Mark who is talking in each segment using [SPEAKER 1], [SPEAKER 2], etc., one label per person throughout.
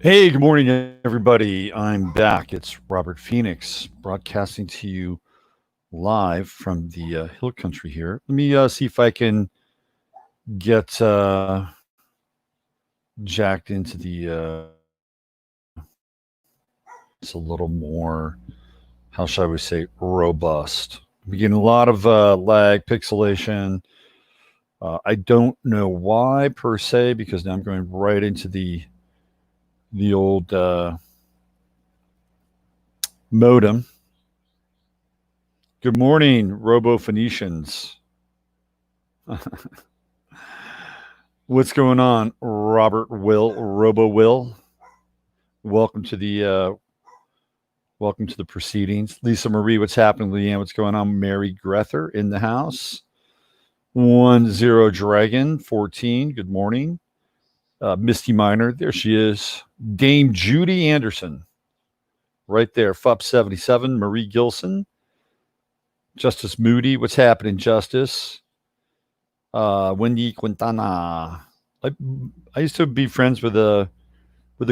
[SPEAKER 1] Hey, good morning, everybody. I'm back. It's Robert Phoenix broadcasting to you live from the hill country here. Let me see if I can get jacked into the. It's a little more, how shall we say, robust. We're getting a lot of lag, pixelation. I don't know why per se, because now I'm going right into the old modem. Good morning, Robo Phoenicians. What's going on, Robert Will, Robo Will? Welcome to the proceedings. Lisa Marie, what's happening? Leanne, what's going on? Mary Grether in the house. 10 Dragon 14. Good morning. Misty Miner, there she is. Dame Judy Anderson, right there. FUP 77. Marie Gilson. Justice Moody, what's happening, Justice? Wendy Quintana. I used to be friends with the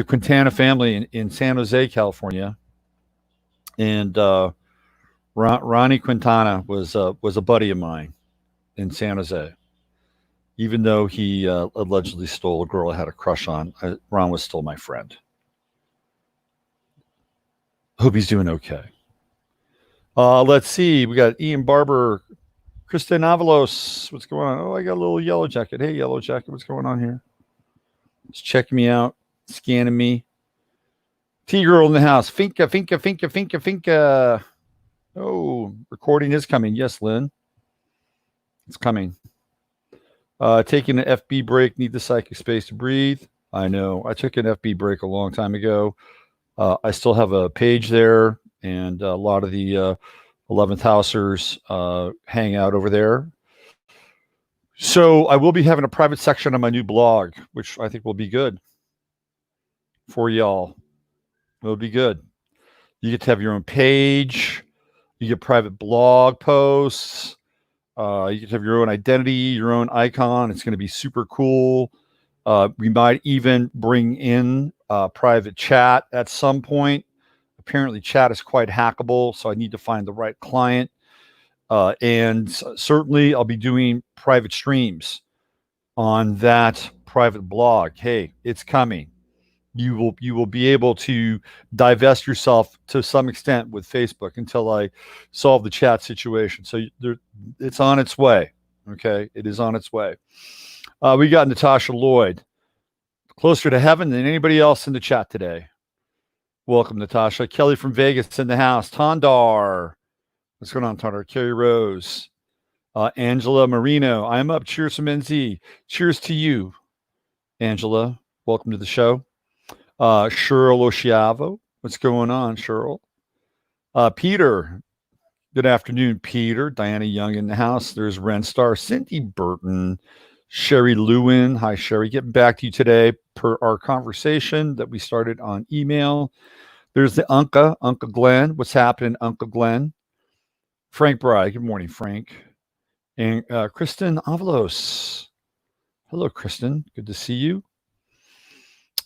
[SPEAKER 1] Quintana family in San Jose, California, and Ronnie Quintana was a buddy of mine in San Jose. Even though he allegedly stole a girl I had a crush on, Ron was still my friend. Hope he's doing okay. Let's see. We got Ian Barber, Kristen Avalos. What's going on? Oh, I got a little Yellow Jacket. Hey, Yellow Jacket, what's going on here? Just checking me out, scanning me. T-Girl in the house. Finka. Oh, recording is coming. Yes, Lynn. It's coming. Taking an FB break. Need the psychic space to breathe. I know. I took an FB break a long time ago. I still have a page there, and a lot of the 11th Housers hang out over there. So I will be having a private section on my new blog, which I think will be good for y'all. It'll be good. You get to have your own page. You get private blog posts. You get to have your own identity, your own icon. It's going to be super cool. We might even bring in private chat at some point. Apparently, chat is quite hackable, so I need to find the right client. And certainly, I'll be doing private streams on that private blog. Hey, it's coming. You will be able to divest yourself to some extent with Facebook until I solve the chat situation. So it's on its way. Okay, it is on its way. We got Natasha Lloyd, closer to heaven than anybody else in the chat today. Welcome, Natasha. Kelly from Vegas in the house. Tondar, what's going on, Tondar? Carrie Rose, Angela Marino. I'm up. Cheers from NZ. Cheers to you, Angela. Welcome to the show. Cheryl Oshiavo. What's going on, Cheryl? Peter. Good afternoon, Peter. Diana Young in the house. There's Ren Star. Cindy Burton. Sherry Lewin. Hi, Sherry. Getting back to you today per our conversation that we started on email. There's the Uncle Glenn. What's happening, Uncle Glenn? Frank Bry. Good morning, Frank. And Kristen Avalos. Hello, Kristen. Good to see you.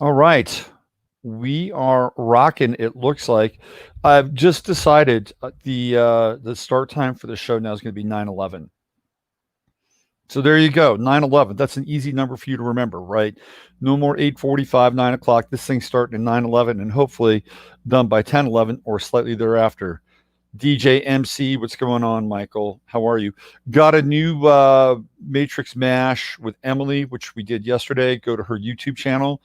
[SPEAKER 1] All right. We are rocking, it looks like. I've just decided the start time for the show now is going to be 9/11. So there you go, 9/11. That's an easy number for you to remember, right? No more 8:45, 9 o'clock. This thing's starting at 9/11 and hopefully done by 10/11 or slightly thereafter. DJ MC, what's going on, Michael? How are you? Got a new Matrix Mash with Emily, which we did yesterday. Go to her YouTube channel.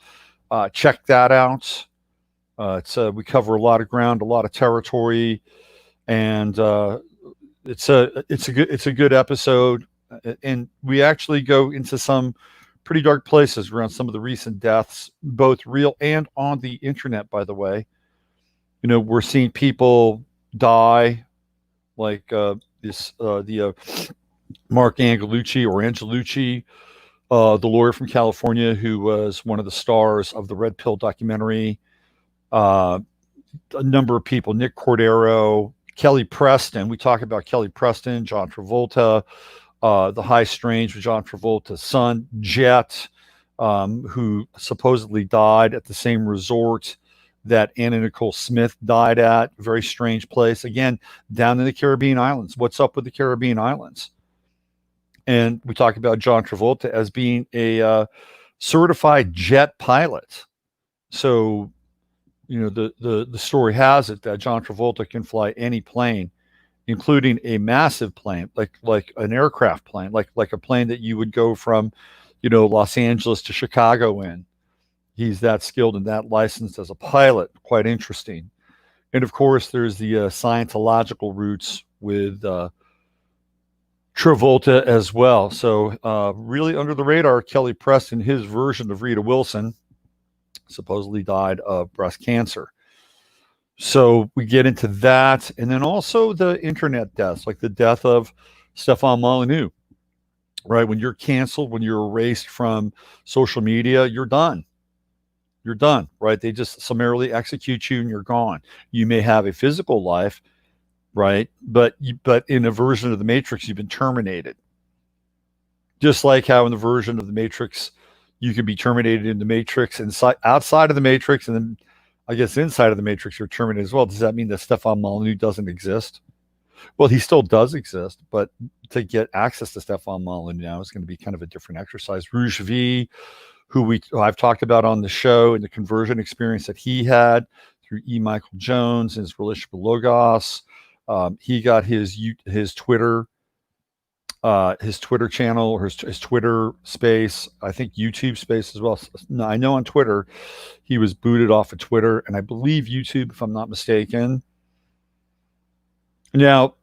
[SPEAKER 1] Check that out. We cover a lot of ground, a lot of territory, and it's a good episode. And we actually go into some pretty dark places around some of the recent deaths, both real and on the internet. By the way, we're seeing people die, like the Mark Angelucci, the lawyer from California who was one of the stars of the Red Pill documentary. A number of people, Nick Cordero, Kelly Preston. We talk about Kelly Preston, John Travolta, The High Strange with John Travolta's son, Jet, who supposedly died at the same resort that Anna Nicole Smith died at. A very strange place. Again, down in the Caribbean islands. What's up with the Caribbean islands? And we talk about John Travolta as being a certified jet pilot. So, the story has it that John Travolta can fly any plane, including a massive plane, like an aircraft plane, like a plane that you would go from, Los Angeles to Chicago in. He's that skilled and that licensed as a pilot. Quite interesting. And of course, there's the Scientological roots with Travolta as well. So really under the radar, Kelly Preston, his version of Rita Wilson, supposedly died of breast cancer. So we get into that. And then also the internet deaths, like the death of Stefan Molyneux, right? When you're canceled, when you're erased from social media, you're done. You're done, right? They just summarily execute you and you're gone. You may have a physical life, right? But in a version of the Matrix, you've been terminated. Just like how in the version of the Matrix, you can be terminated in the Matrix and outside of the Matrix, and then I guess inside of the Matrix, you're terminated as well. Does that mean that Stefan Molyneux doesn't exist? Well, he still does exist, but to get access to Stefan Molyneux now is going to be kind of a different exercise. Rouge V, who I've talked about on the show, and the conversion experience that he had through E. Michael Jones and his relationship with Logos. He got his Twitter channel, or his Twitter space, I think YouTube space as well. No, I know on Twitter he was booted off of Twitter, and I believe YouTube, if I'm not mistaken. Now,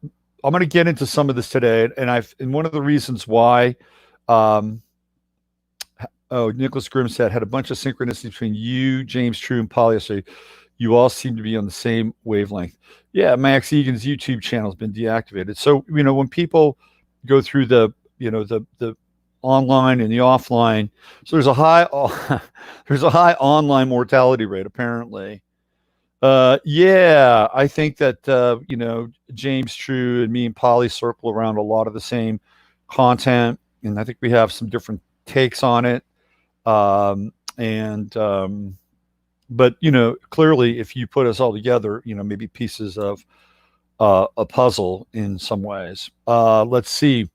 [SPEAKER 1] I'm going to get into some of this today, and one of the reasons why, Nicholas Grimm said, had a bunch of synchronicity between you, James True, and Polly yesterday. You all seem to be on the same wavelength. Yeah, Max Egan's YouTube channel has been deactivated. So, when people go through the online and the offline, so there's a high online mortality rate, apparently. Yeah, I think that, James True and me and Polly circle around a lot of the same content, and I think we have some different takes on it. But clearly, if you put us all together, maybe pieces of a puzzle in some ways. Let's see.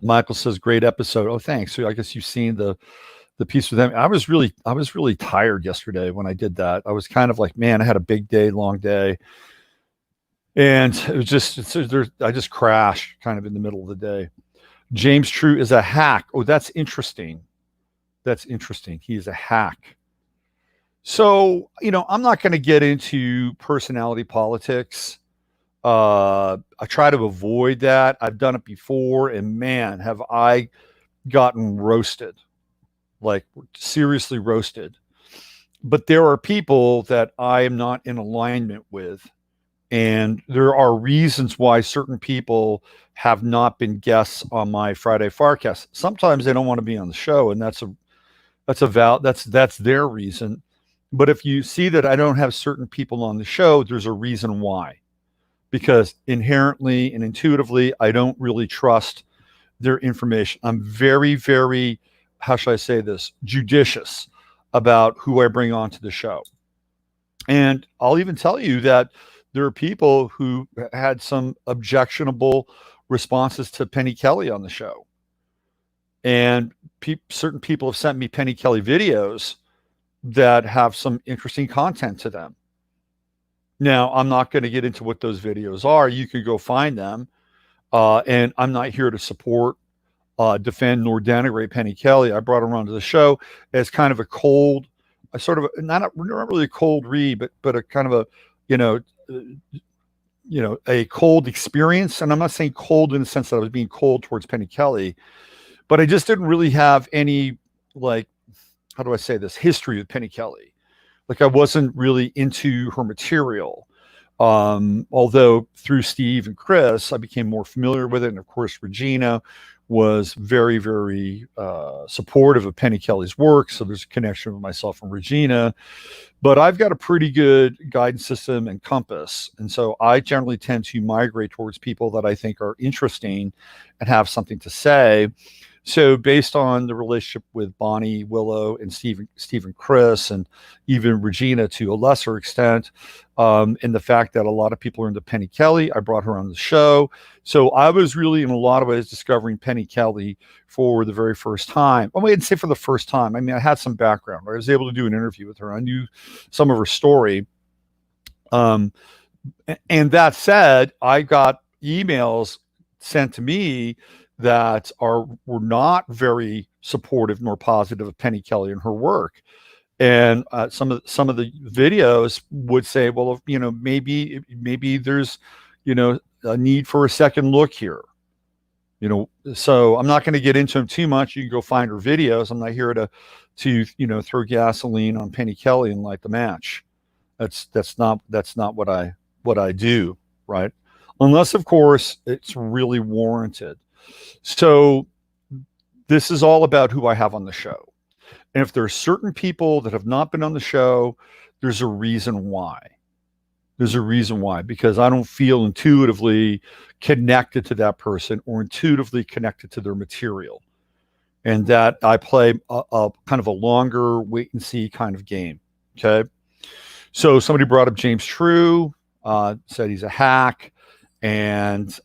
[SPEAKER 1] Michael says, great episode. Oh, thanks. So I guess you've seen the piece with them. I was really tired yesterday when I did that. I was kind of like, man, I had a big day, long day. And it was I just crashed kind of in the middle of the day. James True is a hack. Oh, that's interesting. That's interesting. He is a hack. So, I'm not going to get into personality politics. I try to avoid that. I've done it before, and man, have I gotten roasted, like seriously roasted. But there are people that I am not in alignment with, and there are reasons why certain people have not been guests on my Friday Farcast. Sometimes they don't want to be on the show, and that's their reason. But if you see that I don't have certain people on the show, there's a reason why. Because inherently and intuitively, I don't really trust their information. I'm very, very, how should I say this, judicious about who I bring onto the show. And I'll even tell you that there are people who had some objectionable responses to Penny Kelly on the show. And certain people have sent me Penny Kelly videos that have some interesting content to them. Now, I'm not going to get into what those videos are. You can go find them. And I'm not here to support, defend, nor denigrate Penny Kelly. I brought her onto the show as kind of a cold, not really a cold read, but a kind of a cold experience. And I'm not saying cold in the sense that I was being cold towards Penny Kelly, but I just didn't really have any, like, how do I say this, history with Penny Kelly. Like, I wasn't really into her material. Although through Steve and Chris, I became more familiar with it. And of course, Regina was very, very supportive of Penny Kelly's work. So there's a connection with myself and Regina. But I've got a pretty good guidance system and compass. And so I generally tend to migrate towards people that I think are interesting and have something to say. So based on the relationship with Bonnie, Willow, and Stephen Chris, and even Regina to a lesser extent, and the fact that a lot of people are into Penny Kelly, I brought her on the show. So I was really, in a lot of ways, discovering Penny Kelly for the very first time. Well, I didn't say for the first time. I mean, I had some background. I was able to do an interview with her. I knew some of her story. And that said, I got emails sent to me that were not very supportive nor positive of Penny Kelly and her work. And some of the videos would say, well, maybe there's, a need for a second look here. So I'm not going to get into them too much. You can go find her videos. I'm not here to throw gasoline on Penny Kelly and light the match. That's not what I do, right? Unless, of course, it's really warranted. So this is all about who I have on the show. And if there are certain people that have not been on the show, there's a reason why. There's a reason why, because I don't feel intuitively connected to that person or intuitively connected to their material. And that I play a kind of a longer wait and see kind of game. Okay. So somebody brought up James True, said he's a hack. And,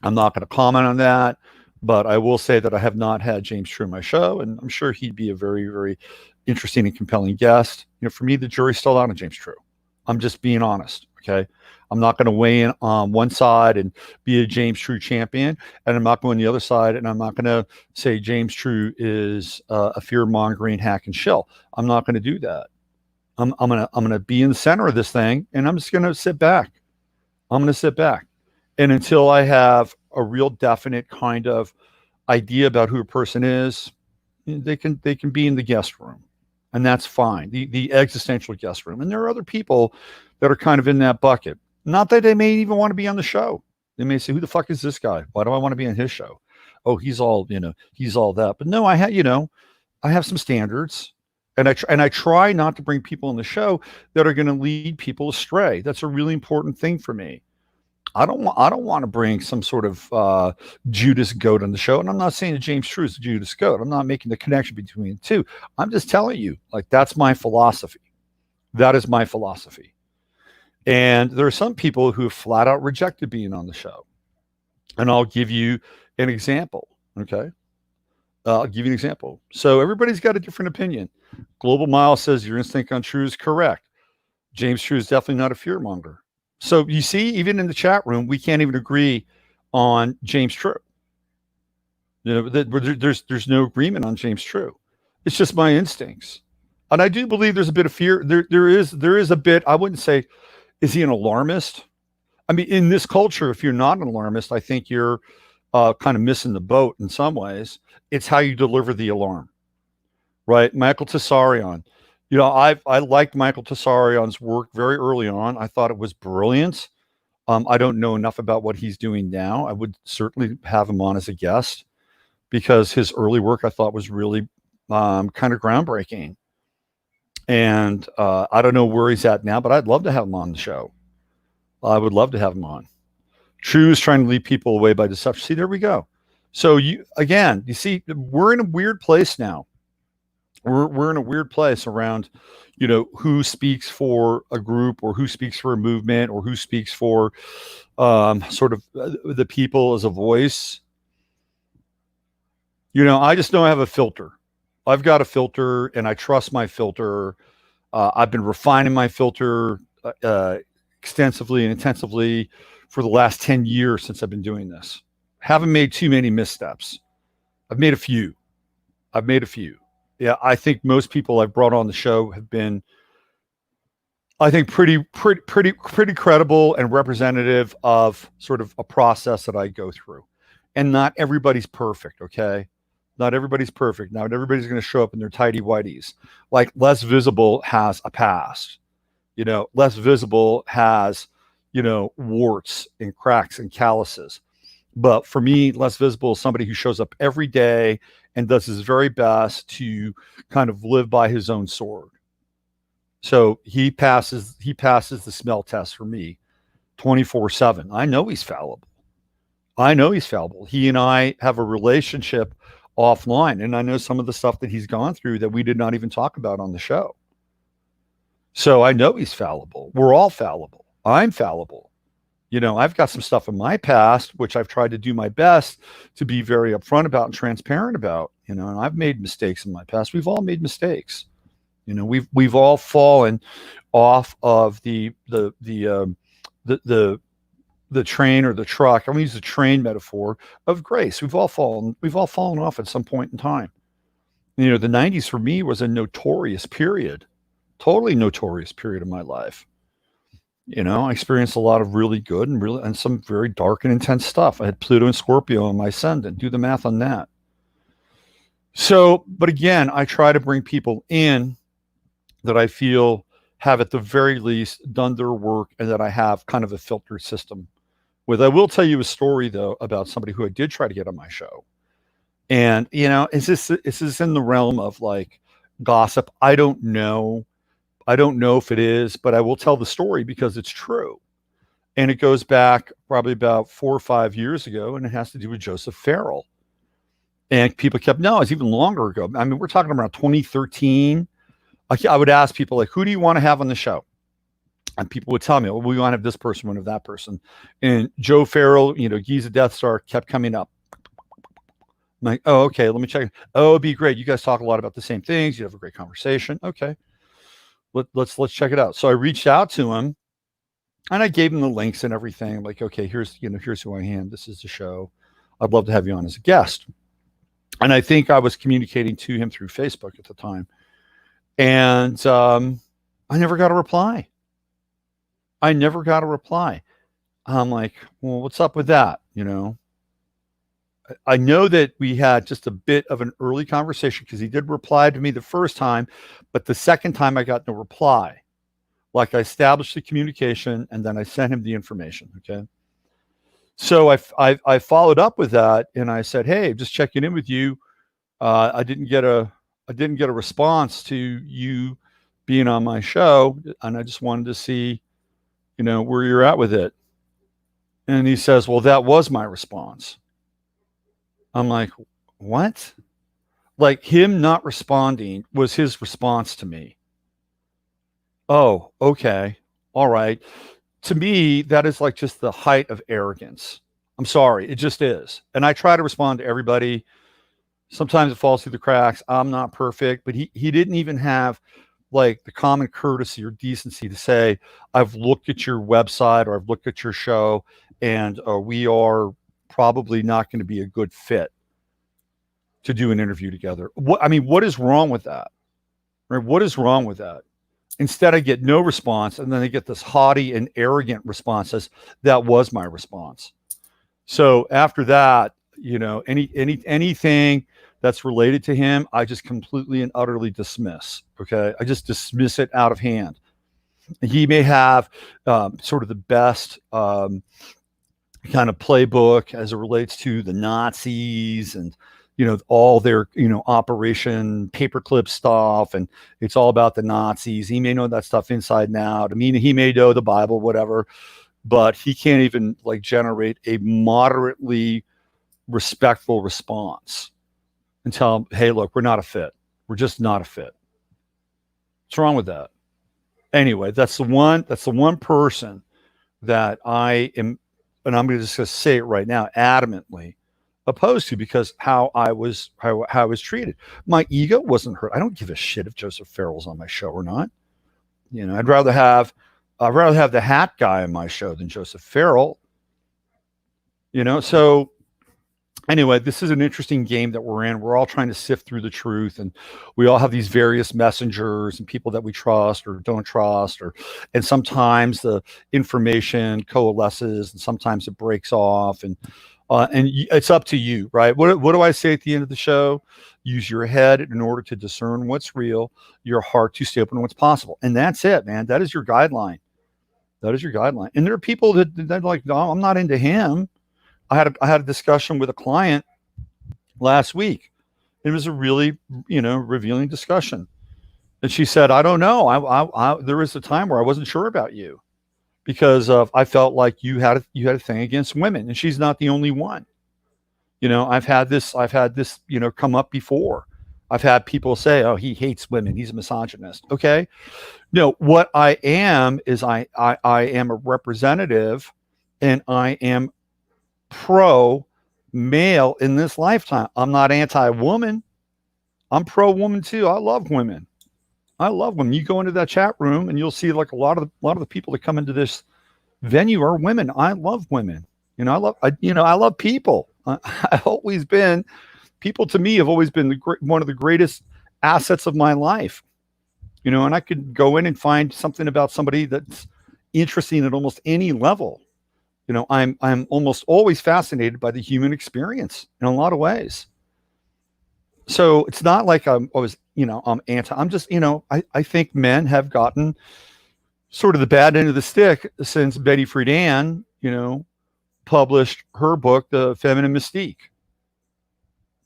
[SPEAKER 1] I'm not going to comment on that, but I will say that I have not had James True on my show, and I'm sure he'd be a very, very interesting and compelling guest. For me, the jury's still out on James True. I'm just being honest, okay? I'm not going to weigh in on one side and be a James True champion, and I'm not going the other side, and I'm not going to say James True is a fear-mongering hack and shill. I'm not going to do that. I'm gonna be in the center of this thing, and I'm just going to sit back. I'm going to sit back. And until I have a real definite kind of idea about who a person is, they can be in the guest room, and that's fine. The existential guest room. And there are other people that are kind of in that bucket. Not that they may even want to be on the show. They may say, "Who the fuck is this guy? Why do I want to be on his show? Oh, he's all that." But no, I have some standards, and I try not to bring people on the show that are going to lead people astray. That's a really important thing for me. I don't want to bring some sort of Judas goat on the show. And I'm not saying that James True is a Judas goat. I'm not making the connection between the two. I'm just telling you, that's my philosophy. That is my philosophy. And there are some people who have flat out rejected being on the show. And I'll give you an example. Okay. I'll give you an example. So everybody's got a different opinion. Global Mile says your instinct on True is correct. James True is definitely not a fearmonger. So you see, even in the chat room, we can't even agree on James True. There's no agreement on James True. It's just my instincts, and I do believe there's a bit of fear. There is a bit. I wouldn't say, is he an alarmist? I mean, in this culture, if you're not an alarmist, I think you're kind of missing the boat in some ways. It's how you deliver the alarm, right? Michael Tessarion. I liked Michael Tessarion's work very early on. I thought it was brilliant. I don't know enough about what he's doing now. I would certainly have him on as a guest because his early work I thought was really kind of groundbreaking. And I don't know where he's at now, but I'd love to have him on the show. I would love to have him on. True is trying to lead people away by deception. See, there we go. So you see, we're in a weird place now. We're in a weird place around, who speaks for a group or who speaks for a movement or who speaks for sort of the people as a voice. I just know I have a filter. I've got a filter, and I trust my filter. I've been refining my filter extensively and intensively for the last 10 years since I've been doing this. Haven't made too many missteps. I've made a few. Yeah, I think most people I've brought on the show have been, I think, pretty credible and representative of sort of a process that I go through. And not everybody's perfect, okay? Not everybody's perfect. Not everybody's going to show up in their tidy whities. Like Less Visible has a past. Less Visible has, warts and cracks and calluses. But for me, Less Visible is somebody who shows up every day and does his very best to kind of live by his own sword. So he passes the smell test for me 24/7. I know he's fallible. I know he's fallible. He and I have a relationship offline, and I know some of the stuff that he's gone through that we did not even talk about on the show. So I know he's fallible. We're all fallible. I'm fallible. I've got some stuff in my past, which I've tried to do my best to be very upfront about and transparent about, and I've made mistakes in my past. We've all made mistakes. We've all fallen off of the train or the truck. I'm going to use the train metaphor of grace. We've all fallen off at some point in time. The 90s for me was a notorious period, totally notorious period of my life. I experienced a lot of really good and some very dark and intense stuff. I had Pluto and Scorpio in my ascendant. Do the math on that. So, but again, I try to bring people in that I feel have at the very least done their work and that I have kind of a filtered system with. I will tell you a story though about somebody who I did try to get on my show. And, is this in the realm of like gossip? I don't know if it is, but I will tell the story because it's true. And it goes back probably about 4 or 5 years ago, and it has to do with Joseph Farrell. And people kept, no, it's even longer ago. I mean, we're talking about 2013. I would ask people like, who do you want to have on the show? And people would tell me, well, we want to have this person, we want to have that person. And Joe Farrell, Giza Death Star kept coming up. I'm like, oh, okay, let me check. Oh, it'd be great. You guys talk a lot about the same things. You have a great conversation. Okay. Let's check it out. So I reached out to him and I gave him the links and everything. Like, okay, here's who I am. This is the show. I'd love to have you on as a guest. And I think I was communicating to him through Facebook at the time. And I never got a reply. I'm like, well, what's up with that? I know that we had just a bit of an early conversation because he did reply to me the first time, but the second time I got no reply. Like I established the communication and then I sent him the information. Okay. So I followed up with that and I said, hey, just checking in with you. I didn't get a response to you being on my show. And I just wanted to see, where you're at with it. And he says, well, that was my response. I'm like, what? Like him not responding was his response to me. Oh, okay. All right. To me, that is like just the height of arrogance. I'm sorry. It just is. And I try to respond to everybody. Sometimes it falls through the cracks. I'm not perfect, but he didn't even have like the common courtesy or decency to say, I've looked at your website or I've looked at your show and we are probably not going to be a good fit to do an interview together. What is wrong with that? Right? What is wrong with that? Instead, I get no response, and then I get this haughty and arrogant response as that was my response. So after that, anything that's related to him, I just completely and utterly dismiss. Okay, I just dismiss it out of hand. He may have sort of the best kind of playbook as it relates to the Nazis and all their Operation Paperclip stuff, and it's all about the Nazis. He may know that stuff inside and out. I mean, he may know the Bible, whatever, but he can't even like generate a moderately respectful response and tell him, hey, look, we're not a fit. We're just not a fit. What's wrong with that? Anyway, that's the one person that I am, and I'm just going to say it right now, adamantly opposed to, because how I was treated. My ego wasn't hurt. I don't give a shit if Joseph Farrell's on my show or not. I'd rather have the hat guy on my show than Joseph Farrell. So anyway, this is an interesting game that we're in. We're all trying to sift through the truth, and we all have these various messengers and people that we trust or don't trust, and sometimes the information coalesces and sometimes it breaks off, and it's up to you, right? What do I say at the end of the show? Use your head in order to discern what's real, your heart to stay open to what's possible. And that's it, man. That is your guideline. And there are people that like, no, I'm not into him. I had a discussion with a client last week. It was a really, revealing discussion. And she said, I don't know. There was a time where I wasn't sure about you. because of I felt like you had a thing against women, and she's not the only one. I've had this come up before. I've had people say, "Oh, he hates women. He's a misogynist." Okay, no, what I am is I am a representative, and I am pro male in this lifetime. I'm not anti-woman. I'm pro-woman too. I love women. I love women. You go into that chat room and you'll see like a lot of the people that come into this venue are women. I love women. I love people. I've always been people to me have always been one of the greatest assets of my life. And I could go in and find something about somebody that's interesting at almost any level. I'm almost always fascinated by the human experience in a lot of ways. So it's not like I'm anti. I'm just, I think men have gotten sort of the bad end of the stick since Betty Friedan, published her book, The Feminine Mystique,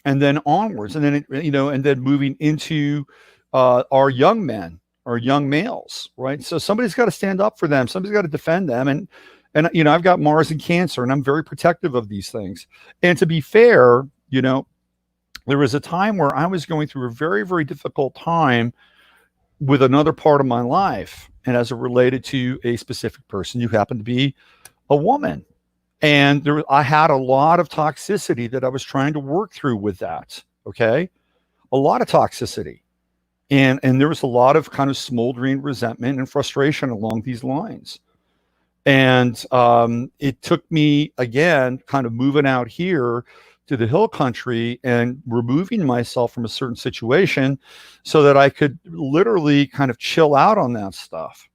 [SPEAKER 1] and then onwards, and then and then moving into our young men, our young males, right? So somebody's got to stand up for them. Somebody's got to defend them, and I've got Mars and Cancer, and I'm very protective of these things. And to be fair, there was a time where I was going through a very, very difficult time with another part of my life, and as it related to a specific person who happened to be a woman. And I had a lot of toxicity that I was trying to work through with that. Okay. A lot of toxicity. And there was a lot of kind of smoldering resentment and frustration along these lines. And it took me, again, kind of moving out here to the hill country and removing myself from a certain situation so that I could literally kind of chill out on that stuff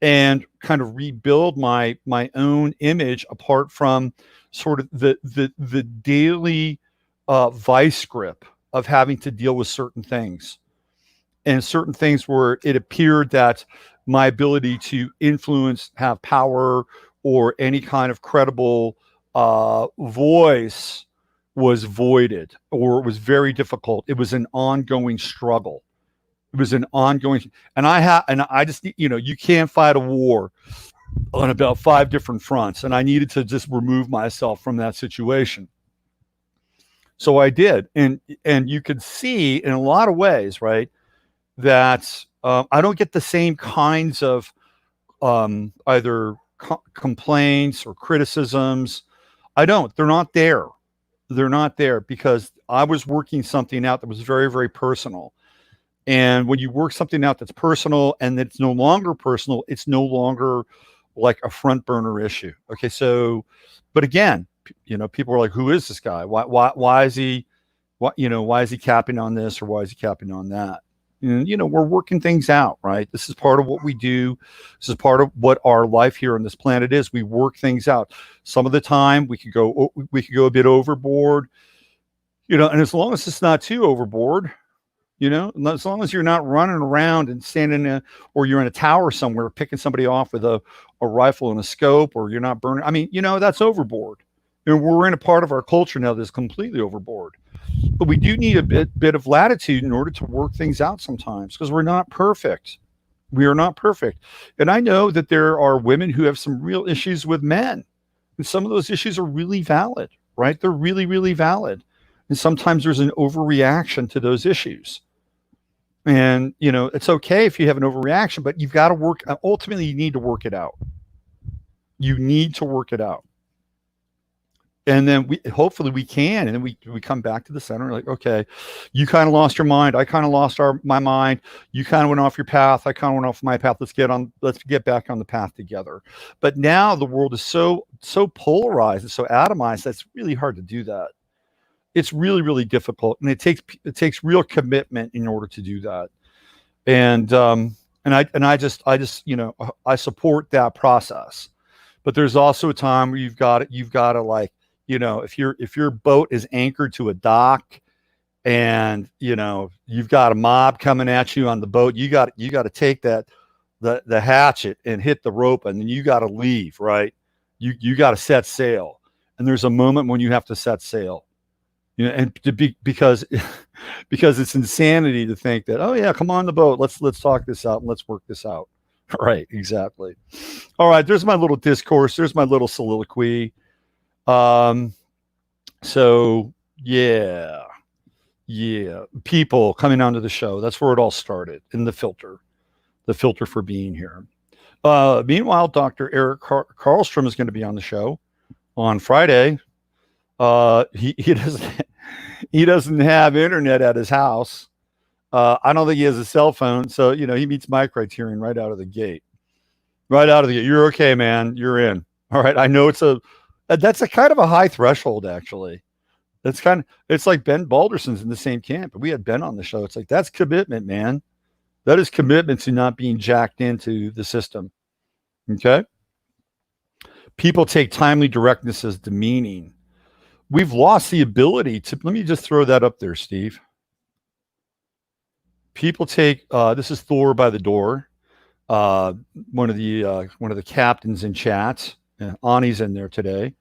[SPEAKER 1] and kind of rebuild my own image apart from sort of the daily vice grip of having to deal with certain things, and certain things where it appeared that my ability to influence, have power, or any kind of credible voice was voided, or it was very difficult. It was an ongoing struggle. It was an ongoing, and I just, you can't fight a war on about 5 different fronts. And I needed to just remove myself from that situation. So I did. And you could see in a lot of ways, right, that I don't get the same kinds of either complaints or criticisms. I don't. They're not there. They're not there because I was working something out that was very, very personal. And when you work something out that's personal and it's no longer personal, it's no longer like a front burner issue. Okay. So, but again, people are like, who is this guy? Why is he, why is he capping on this or why is he capping on that? And, we're working things out, right? This is part of what we do. This is part of what our life here on this planet is. We work things out. Some of the time we could go a bit overboard, and as long as it's not too overboard, as long as you're not running around and standing or you're in a tower somewhere picking somebody off with a rifle and a scope, or you're not burning. I mean, that's overboard. We're in a part of our culture now that's completely overboard. But we do need a bit of latitude in order to work things out sometimes, because we're not perfect. We are not perfect. And I know that there are women who have some real issues with men. And some of those issues are really valid, right? They're really, really valid. And sometimes there's an overreaction to those issues. And, it's okay if you have an overreaction, but you've got to ultimately you need to work it out. You need to work it out. And then hopefully we can. And then we come back to the center like, okay, you kind of lost your mind. I kind of lost my mind. You kind of went off your path. I kind of went off my path. Let's get back on the path together. But now the world is so polarized and so atomized. That's really hard to do that. It's really, really difficult. And it takes real commitment in order to do that. And I just, I support that process. But there's also a time where you've got to like, if your boat is anchored to a dock and, you've got a mob coming at you on the boat, you got to take the hatchet and hit the rope, and then you got to leave, right? You got to set sail. And there's a moment when you have to set sail, and because it's insanity to think that, oh yeah, come on the boat. Let's talk this out and let's work this out. Right, exactly. All right, there's my little discourse. There's my little soliloquy. So yeah, people coming onto the show. That's where it all started in the filter for being here. Meanwhile, Dr. Eric Carlstrom is going to be on the show on Friday. He doesn't he doesn't have internet at his house. I don't think he has a cell phone, so he meets my criterion right out of the gate. Right out of the gate, you're okay, man. You're in. All right. I know that's a kind of a high threshold, actually. It's like Ben Balderson's in the same camp. But we had Ben on the show. It's like, that's commitment, man. That is commitment to not being jacked into the system. Okay. People take timely directness as demeaning. We've lost the ability to, let me just throw that up there, Steve. People take, this is Thor by the door. One of the captains in chats. Ani's in there today.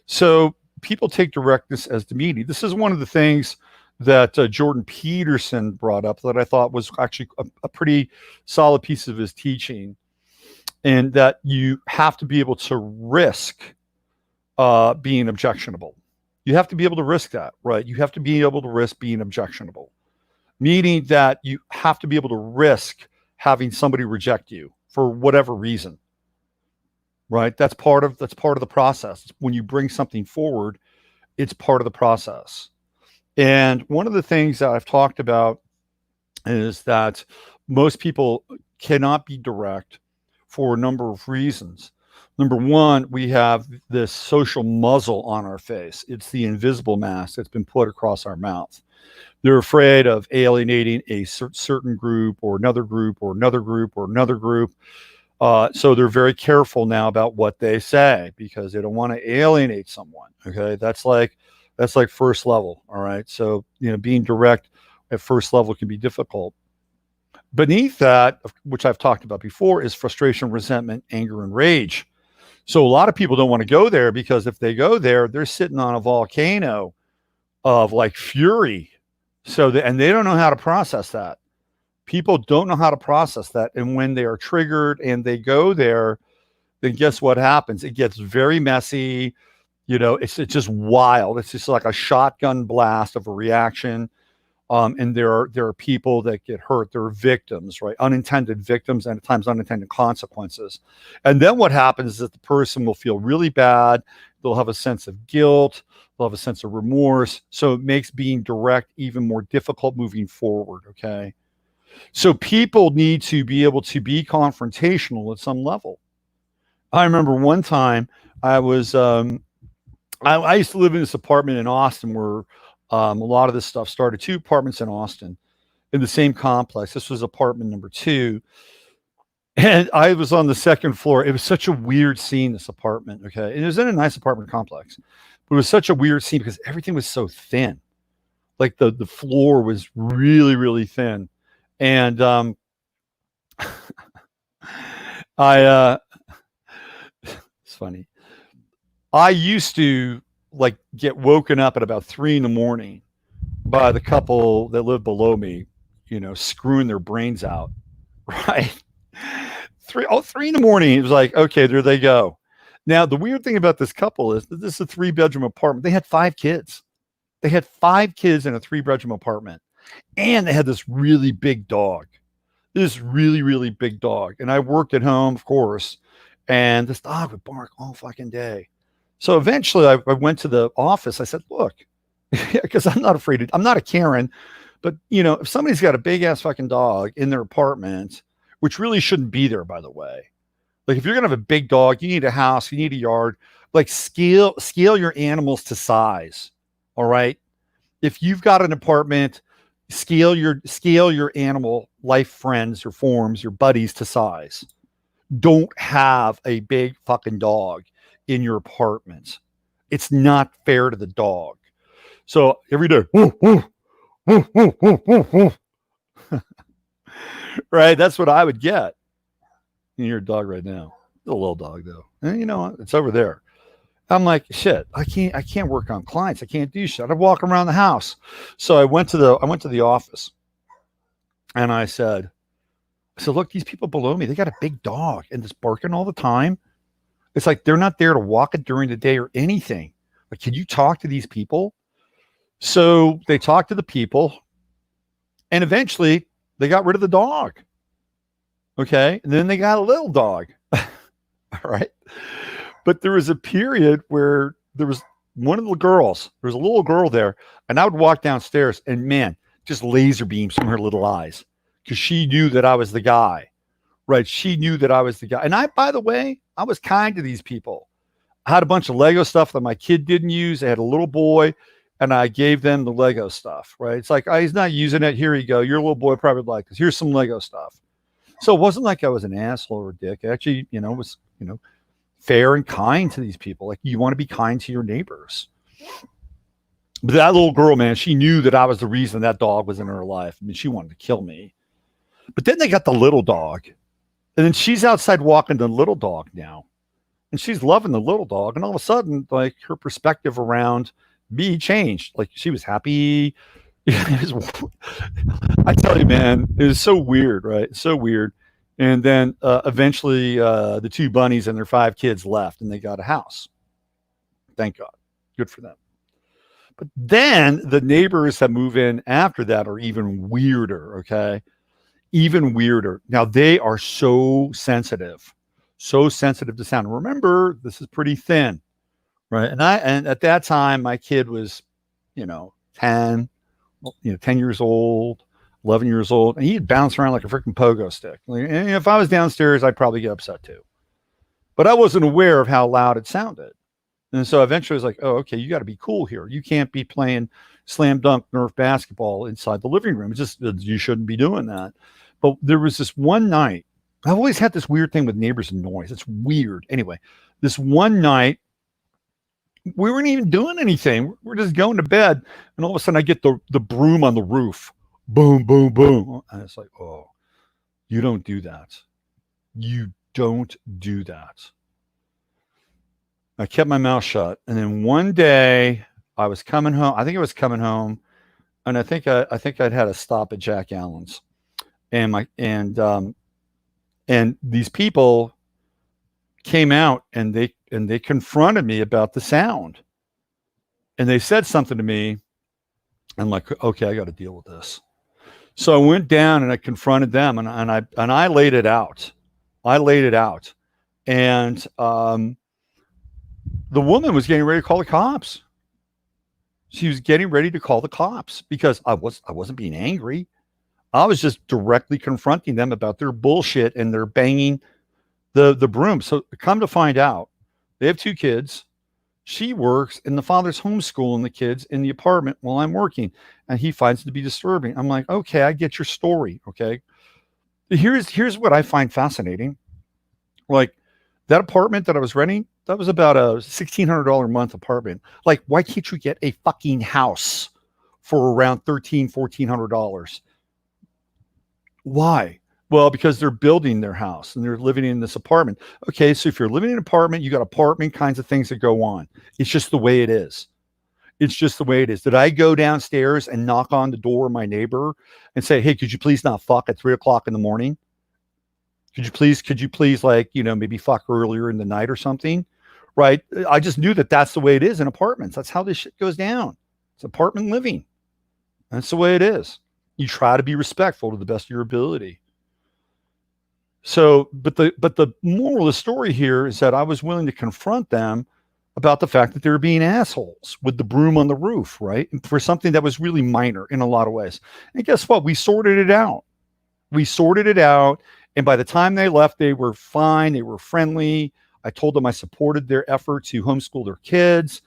[SPEAKER 1] So people take directness as demeaning. This is one of the things that Jordan Peterson brought up that I thought was actually a pretty solid piece of his teaching, and that you have to be able to risk being objectionable. You have to be able to risk that, right? You have to be able to risk being objectionable, meaning that you have to be able to risk having somebody reject you for whatever reason. Right? That's part of the process. When you bring something forward, it's part of the process. And one of the things that I've talked about is that most people cannot be direct for a number of reasons. Number one, we have this social muzzle on our face. It's the invisible mask that's been put across our mouth. They're afraid of alienating a certain group or another group or another group or another group. So they're very careful now about what they say because they don't want to alienate someone. Okay. That's like first level. All right. So, being direct at first level can be difficult. Beneath that, which I've talked about before, is frustration, resentment, anger, and rage. So a lot of people don't want to go there because if they go there, they're sitting on a volcano of like fury. And they don't know how to process that. People don't know how to process that. And when they are triggered and they go there, then guess what happens? It gets very messy. It's just wild. It's just like a shotgun blast of a reaction. And there are people that get hurt. There are victims, right? Unintended victims and at times unintended consequences. And then what happens is that the person will feel really bad. They'll have a sense of guilt. They'll have a sense of remorse. So it makes being direct even more difficult moving forward, okay? So people need to be able to be confrontational at some level. I remember one time I was, I used to live in this apartment in Austin where a lot of this stuff started. 2 apartments in Austin in the same complex. This was apartment number 2. And I was on the second floor. It was such a weird scene, this apartment. Okay. And it was in a nice apartment complex, but it was such a weird scene because everything was so thin. Like the floor was really, really thin. And it's funny. I used to like get woken up at about 3 a.m. by the couple that lived below me, screwing their brains out. Right. 3 a.m. It was like, okay, there they go. Now, the weird thing about this couple is that this is a 3-bedroom apartment. They had 5 kids. They had 5 kids in a 3-bedroom apartment. And they had this really big dog. This really, really big dog. And I worked at home, of course, and this dog would bark all fucking day. So eventually I went to the office. I said, look, because I'm not afraid I'm not a Karen, but if somebody's got a big ass fucking dog in their apartment, which really shouldn't be there, by the way. Like if you're going to have a big dog, you need a house, you need a yard, like scale your animals to size. All right. If you've got an apartment, scale your animal life friends, your forms, your buddies to size. Don't have a big fucking dog in your apartment. It's not fair to the dog. So every day, right? That's what I would get. You're a dog right now. A little dog though. And it's over there. I'm like, shit, I can't work on clients. I can't do shit. I walk around the house. So I went to the office and I said, So look, these people below me, they got a big dog and it's barking all the time. It's like they're not there to walk it during the day or anything. Like, can you talk to these people? So they talked to the people, and eventually they got rid of the dog. Okay. And then they got a little dog. All right. But there was a period where there was one of the girls, there was a little girl there, and I would walk downstairs and man, just laser beams from her little eyes because she knew that I was the guy. Right. She knew that I was the guy. And I, by the way, I was kind to these people. I had a bunch of Lego stuff that my kid didn't use. I had a little boy and I gave them the Lego stuff. Right. It's like, oh, he's not using it. Here you go. Your little boy probably like this. Here's some Lego stuff. So it wasn't like I was an asshole or a dick. Actually, was, fair and kind to these people. Like, you want to be kind to your neighbors. But that little girl, man, she knew that I was the reason that dog was in her life. I mean, she wanted to kill me. But then they got the little dog. And then she's outside walking the little dog now. And she's loving the little dog. And all of a sudden, like, her perspective around me changed. Like, she was happy. I tell you, man, it was so weird, right? So weird. And then eventually the two bunnies and their 5 kids left and they got a house. Thank God. Good for them. But then the neighbors that move in after that are even weirder, okay? Even weirder. Now, they are so sensitive to sound. Remember, this is pretty thin, right? And at that time, my kid was, 10 years old, 11 years old, and he'd bounce around like a freaking pogo stick. And if I was downstairs, I'd probably get upset too. But I wasn't aware of how loud it sounded. And so eventually I was like, oh, okay, you got to be cool here. You can't be playing slam dunk Nerf basketball inside the living room. It's just, you shouldn't be doing that. But there was this one night, I've always had this weird thing with neighbors and noise. It's weird. Anyway, this one night, we weren't even doing anything. We're just going to bed. And all of a sudden I get the broom on the roof. Boom, boom, boom. And it's like, oh, you don't do that. You don't do that. I kept my mouth shut. And then one day I was coming home. I think I was coming home. And I think I'd had a stop at Jack Allen's. And these people came out and they confronted me about the sound. And they said something to me. I'm like, okay, I got to deal with this. So I went down and I confronted them and I laid it out. And the woman was getting ready to call the cops. She was getting ready to call the cops because I wasn't being angry. I was just directly confronting them about their bullshit and their banging the broom. So come to find out, they have 2 kids. She works and the father's homeschooling the kids in the apartment while I'm working, and he finds it to be disturbing. I'm like, okay, I get your story. Okay. Here's what I find fascinating. Like, that apartment that I was renting, that was about a $1,600 a month apartment. Like, why can't you get a fucking house for around $1,300, $1,400? Why? Well, because they're building their house and they're living in this apartment. Okay, so if you're living in an apartment, you got apartment kinds of things that go on. It's just the way it is. It's just the way it is. Did I go downstairs and knock on the door of my neighbor and say, hey, could you please not fuck at 3:00 in the morning? Could you please like, maybe fuck earlier in the night or something? Right. I just knew that that's the way it is in apartments. That's how this shit goes down. It's apartment living. That's the way it is. You try to be respectful to the best of your ability. So, but the moral of the story here is that I was willing to confront them about the fact that they were being assholes with the broom on the roof, right? And for something that was really minor in a lot of ways. And guess what? We sorted it out. And by the time they left, they were fine. They were friendly. I told them I supported their effort to homeschool their kids,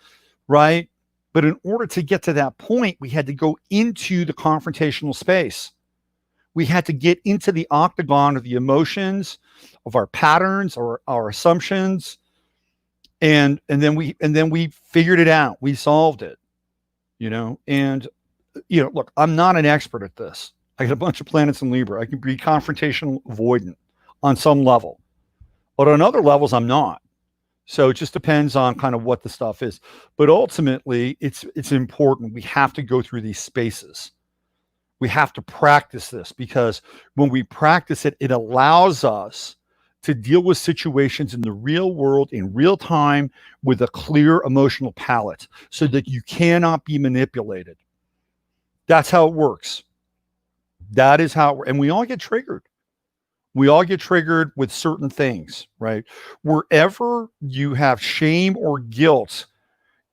[SPEAKER 1] right? But in order to get to that point, we had to go into the confrontational space. We had to get into the octagon of the emotions, of our patterns, or our assumptions, and then we figured it out. We solved it, And look, I'm not an expert at this. I got a bunch of planets in Libra. I can be confrontational avoidant on some level, but on other levels, I'm not. So it just depends on kind of what the stuff is. But ultimately, it's important. We have to go through these spaces. We have to practice this, because when we practice it, it allows us to deal with situations in the real world in real time with a clear emotional palette, so that you cannot be manipulated. That's how it works. That is how, and we all get triggered. We all get triggered with certain things, right? Wherever you have shame or guilt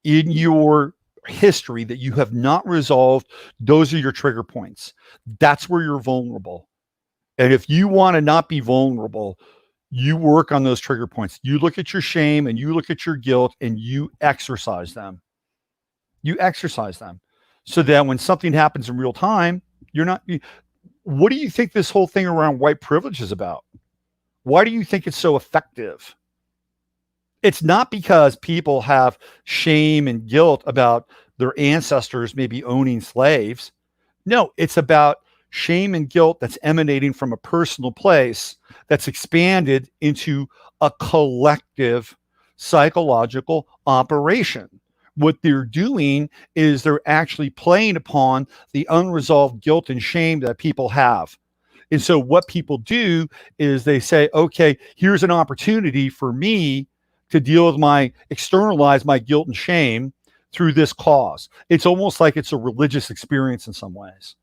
[SPEAKER 1] in your history that you have not resolved, those are your trigger points. That's where you're vulnerable. And if you want to not be vulnerable, you work on those trigger points. You look at your shame and you look at your guilt and you exercise them. You exercise them so that when something happens in real time, you're not. What do you think this whole thing around white privilege is about? Why do you think it's so effective? It's not because people have shame and guilt about their ancestors maybe owning slaves. No, it's about shame and guilt that's emanating from a personal place that's expanded into a collective psychological operation. What they're doing is they're actually playing upon the unresolved guilt and shame that people have. And so what people do is they say, okay, here's an opportunity for me to deal with externalize my guilt and shame through this cause. It's almost like it's a religious experience in some ways.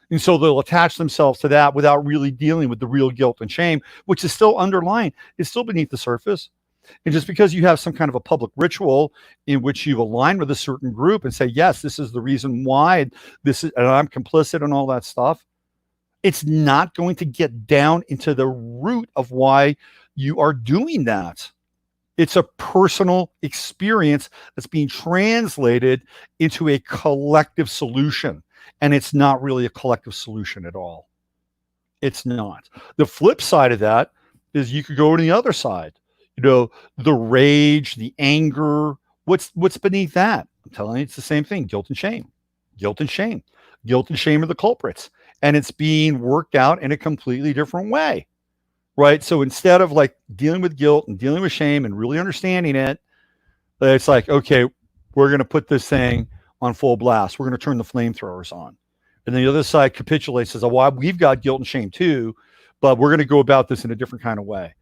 [SPEAKER 1] And so they'll attach themselves to that without really dealing with the real guilt and shame, which is still underlying. It's still beneath the surface. And just because you have some kind of a public ritual in which you've aligned with a certain group and say, yes, this is the reason why this is, and I'm complicit and all that stuff, it's not going to get down into the root of why you are doing that. It's a personal experience that's being translated into a collective solution. And it's not really a collective solution at all. It's not. The flip side of that is you could go to the other side. The rage, the anger, what's beneath that? I'm telling you, it's the same thing. Guilt and shame. Guilt and shame. Guilt and shame are the culprits. And it's being worked out in a completely different way. Right? So instead of like dealing with guilt and dealing with shame and really understanding it, it's like, okay, we're going to put this thing on full blast. We're going to turn the flamethrowers on. And then the other side capitulates, says, oh, well, we've got guilt and shame too, but we're going to go about this in a different kind of way.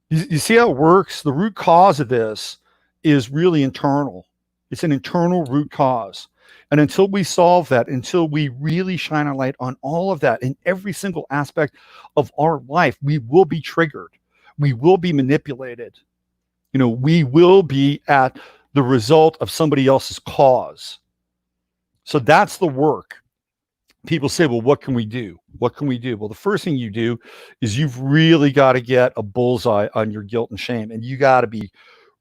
[SPEAKER 1] You see how it works? The root cause of this is really internal. It's an internal root cause. And until we solve that, until we really shine a light on all of that in every single aspect of our life, we will be triggered. We will be manipulated. We will be at the result of somebody else's cause. So that's the work. People say, well, what can we do? What can we do? Well, the first thing you do is you've really got to get a bullseye on your guilt and shame, and you got to be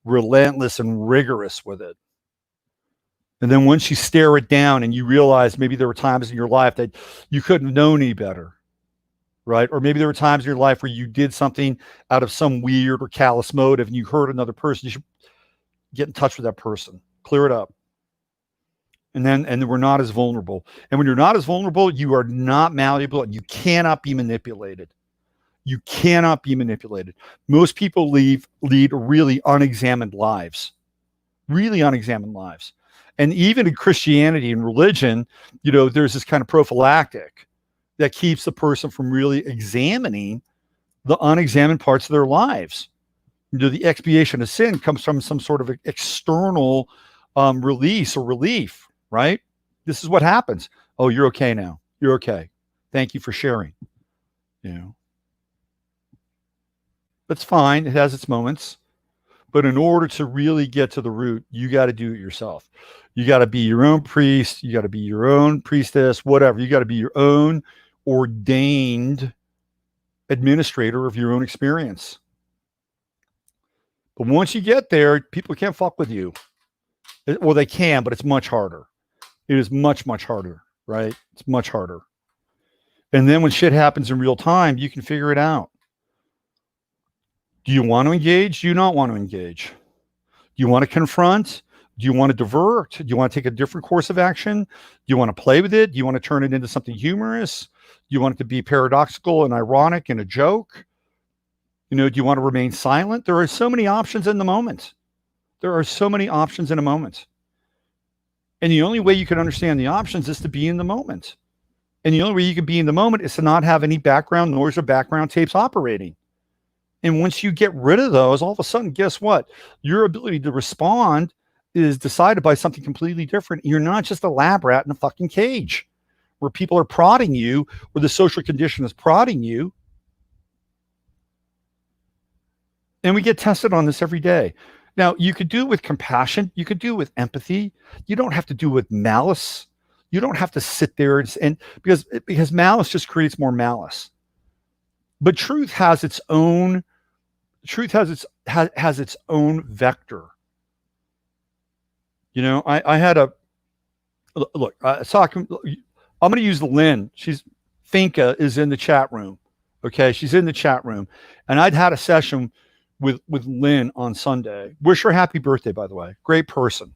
[SPEAKER 1] relentless and rigorous with it. And then once you stare it down and you realize maybe there were times in your life that you couldn't have known any better, right? Or maybe there were times in your life where you did something out of some weird or callous motive and you hurt another person. You should get in touch with that person, clear it up. And then we're not as vulnerable. And when you're not as vulnerable, you are not malleable and you cannot be manipulated. You cannot be manipulated. Most people lead really unexamined lives. Really unexamined lives. And even in Christianity and religion, there's this kind of prophylactic that keeps the person from really examining the unexamined parts of their lives. The expiation of sin comes from some sort of external release or relief, right? This is what happens. Oh, you're okay now. You're okay. Thank you for sharing. That's fine. It has its moments. But in order to really get to the root, you got to do it yourself. You got to be your own priest. You got to be your own priestess, whatever. You got to be your own ordained administrator of your own experience. But once you get there, people can't fuck with you. Well, they can, but it's much harder. It is much, much harder, right? It's much harder. And then when shit happens in real time, you can figure it out. Do you want to engage? Do you not want to engage? Do you want to confront? Do you want to divert? Do you want to take a different course of action? Do you want to play with it? Do you want to turn it into something humorous? Do you want it to be paradoxical and ironic and a joke? Do you want to remain silent? There are so many options in the moment. There are so many options in a moment. And the only way you can understand the options is to be in the moment. And the only way you can be in the moment is to not have any background noise or background tapes operating. And once you get rid of those, all of a sudden, guess what? Your ability to respond is decided by something completely different. You're not just a lab rat in a fucking cage where people are prodding you, where the social condition is prodding you. And we get tested on this every day. Now, you could do it with compassion. You could do it with empathy. You don't have to do it with malice. You don't have to sit there and because malice just creates more malice. But truth has its own vector. You know, I had a look. So I'm going to use Lynn. Finca is in the chat room. Okay, she's in the chat room, and I'd had a session with Lynn on Sunday. Wish her happy birthday, by the way. Great person.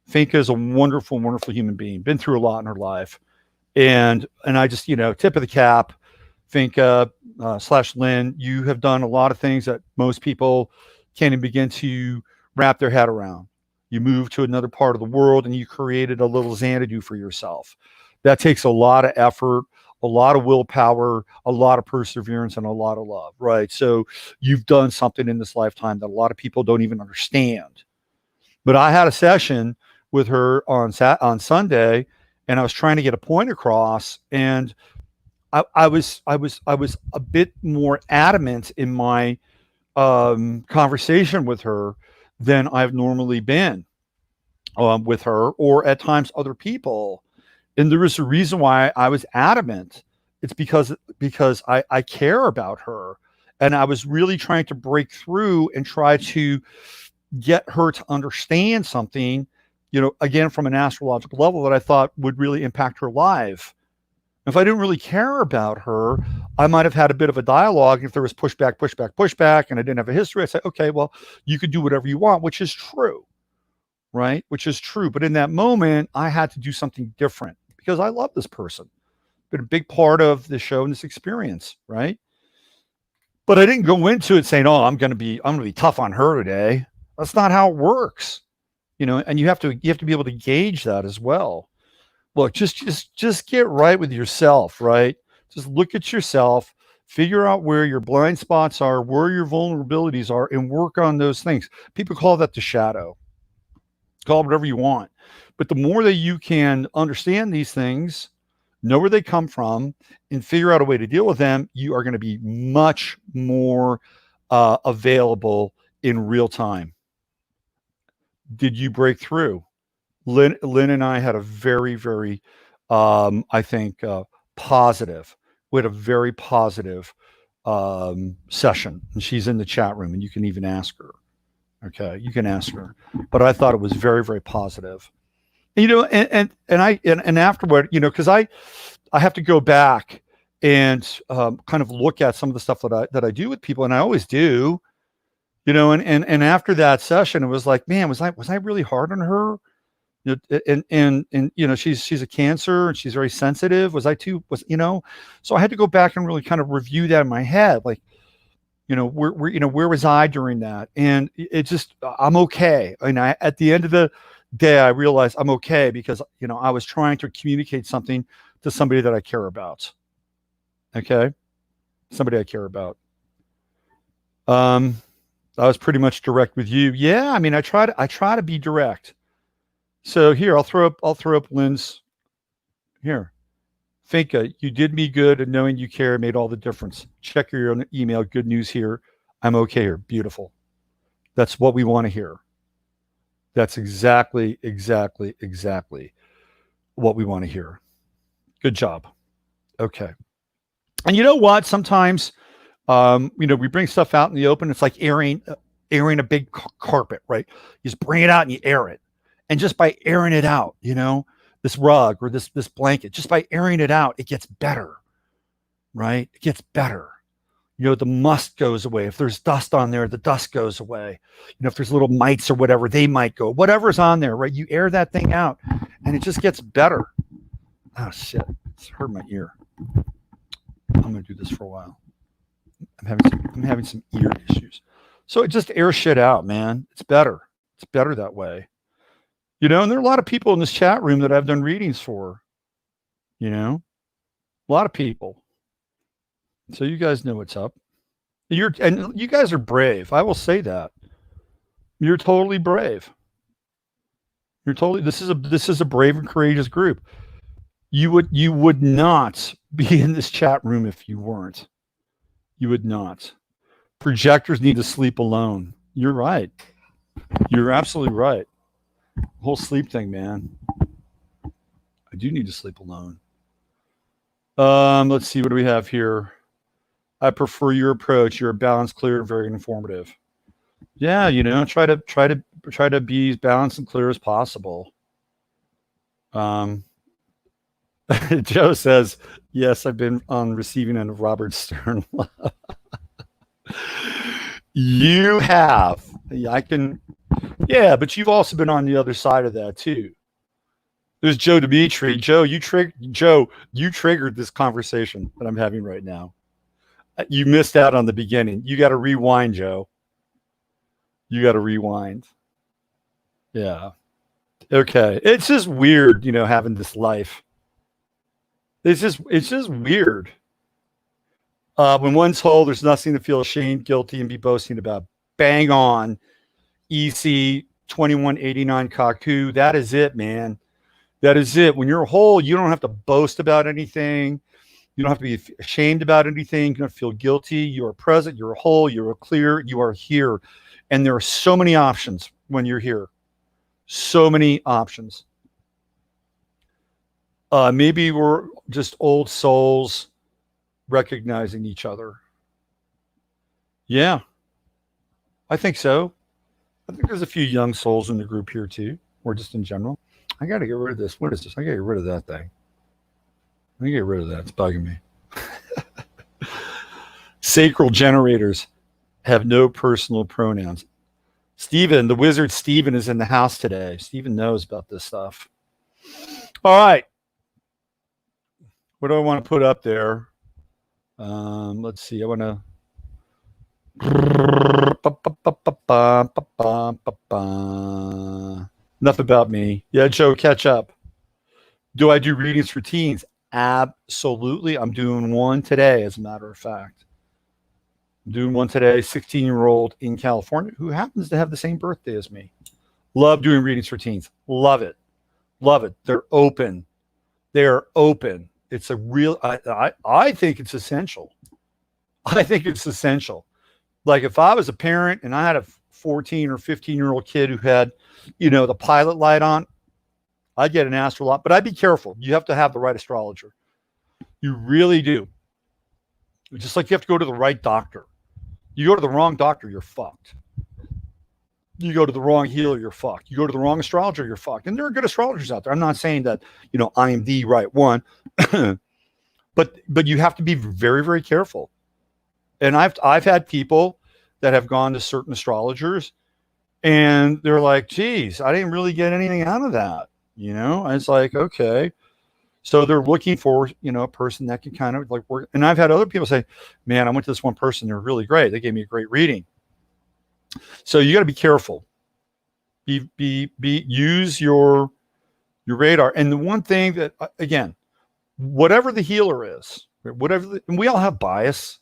[SPEAKER 1] Finca is a wonderful, wonderful human being. Been through a lot in her life, and I just, you know, tip of the cap, Finca / Lynn. You have done a lot of things that most people can't even begin to wrap their head around. You moved to another part of the world and you created a little Xanadu for yourself. That takes a lot of effort, a lot of willpower, a lot of perseverance, and a lot of love, right? So you've done something in this lifetime that a lot of people don't even understand. But I had a session with her on Sunday, and I was trying to get a point across, and I was a bit more adamant in my conversation with her than I've normally been with her, or at times other people. And there was a reason why I was adamant. It's because I care about her, and I was really trying to break through and try to get her to understand something, you know, again, from an astrological level that I thought would really impact her life. If I didn't really care about her, I might have had a bit of a dialogue. If there was pushback, and I didn't have a history, I'd say, okay, well, you could do whatever you want, which is true, right? Which is true. But in that moment, I had to do something different because I love this person. Been a big part of the show and this experience, right? But I didn't go into it saying, "Oh, I'm going to be tough on her today." That's not how it works, you know. And you have to be able to gauge that as well. Look, just get right with yourself, right? Just look at yourself, figure out where your blind spots are, where your vulnerabilities are, and work on those things. People call that the shadow. Call it whatever you want. But the more that you can understand these things, know where they come from, and figure out a way to deal with them, you are going to be much more available in real time. Did you break through? Lynn and I had a very, very, I think, positive. We had a very positive session, and she's in the chat room, and you can even ask her. Okay, you can ask her. But I thought it was very, very positive. And, you know, and afterward, you know, because I have to go back and kind of look at some of the stuff that I do with people, and I always do, you know, and after that session, it was like, man, was I really hard on her? You know, and you know, she's a Cancer and she's very sensitive. You know, so I had to go back and really kind of review that in my head, like, you know, where was I during that? And it just, I'm okay. And at the end of the day, I realized I'm okay because, you know, I was trying to communicate something to somebody that I care about. Okay, somebody I care about. I was pretty much direct with you. Yeah, I mean, I try to be direct. So here, I'll throw up Lynn's here. Finca, you did me good, and knowing you care made all the difference. Check your own email. Good news here. I'm okay here. Beautiful. That's what we want to hear. That's exactly what we want to hear. Good job. Okay. And you know what? Sometimes, you know, we bring stuff out in the open. It's like airing a big carpet, right? You just bring it out and you air it. And just by airing it out, you know, this rug or this blanket, just by airing it out, it gets better, right? It gets better. You know, the must goes away. If there's dust on there, the dust goes away. You know, if there's little mites or whatever, they might go. Whatever's on there, right? You air that thing out and it just gets better. Oh, shit. It's hurt my ear. I'm going to do this for a while. I'm having some ear issues. So it just air shit out, man. It's better. It's better that way. You know, and there are a lot of people in this chat room that I've done readings for, you know, A lot of people. So you guys know what's up. And you guys are brave. I will say that. You're totally brave. This is a brave and courageous group. You would not be in this chat room if you weren't. You would not. Projectors need to sleep alone. You're right. You're absolutely right. The whole sleep thing, man. I do need to sleep alone. Let's see, what do we have here? I prefer your approach. You're balanced, clear, very informative. Yeah, try to be as balanced and clear as possible. Joe says, yes, I've been on receiving end of Robert Stern. You have. Yeah, but you've also been on the other side of that too. There's Joe Dimitri. Joe, you triggered this conversation that I'm having right now. You missed out on the beginning. You got to rewind, Joe. You got to rewind. Yeah. Okay. It's just weird, having this life. It's just weird. When one's whole, there's nothing to feel ashamed, guilty, and be boasting about. Bang on. EC 2189 Kaku. That is it, man. That is it. When you're whole, you don't have to boast about anything. You don't have to be ashamed about anything. You don't feel guilty. You are present. You're whole. You're clear. You are here. And there are so many options when you're here. So many options. Maybe we're just old souls recognizing each other. Yeah, I think so. I think there's a few young souls in the group here too, or just in general. I got to get rid of this. What is this? I got to get rid of that thing. Let me get rid of that. It's bugging me. Sacral generators have no personal pronouns. Stephen, the wizard Stephen, is in the house today. Stephen knows about this stuff. All right. What do I want to put up there? Let's see. I want to. Enough about me. Yeah, Joe, catch up. Do I do readings for teens? Absolutely. I'm doing one today, as a matter of fact. I'm doing one today, 16-year-old in California who happens to have the same birthday as me. Love doing readings for teens. Love it. Love it. They're open. They're open. It's a real, I think it's essential. I think it's essential. Like if I was a parent and I had a 14 or 15-year-old kid who had, the pilot light on, I'd get an astrology, but I'd be careful. You have to have the right astrologer. You really do. Just like you have to go to the right doctor. You go to the wrong doctor, you're fucked. You go to the wrong healer, you're fucked. You go to the wrong astrologer, you're fucked. And there are good astrologers out there. I'm not saying that, I am the right one, but you have to be very, very careful. And I've had people that have gone to certain astrologers and they're like, geez, I didn't really get anything out of that. And it's like, okay. So they're looking for, a person that can kind of like work. And I've had other people say, man, I went to this one person. They're really great. They gave me a great reading. So you got to be careful. Use your radar. And the one thing that, again, whatever the healer is, and we all have bias.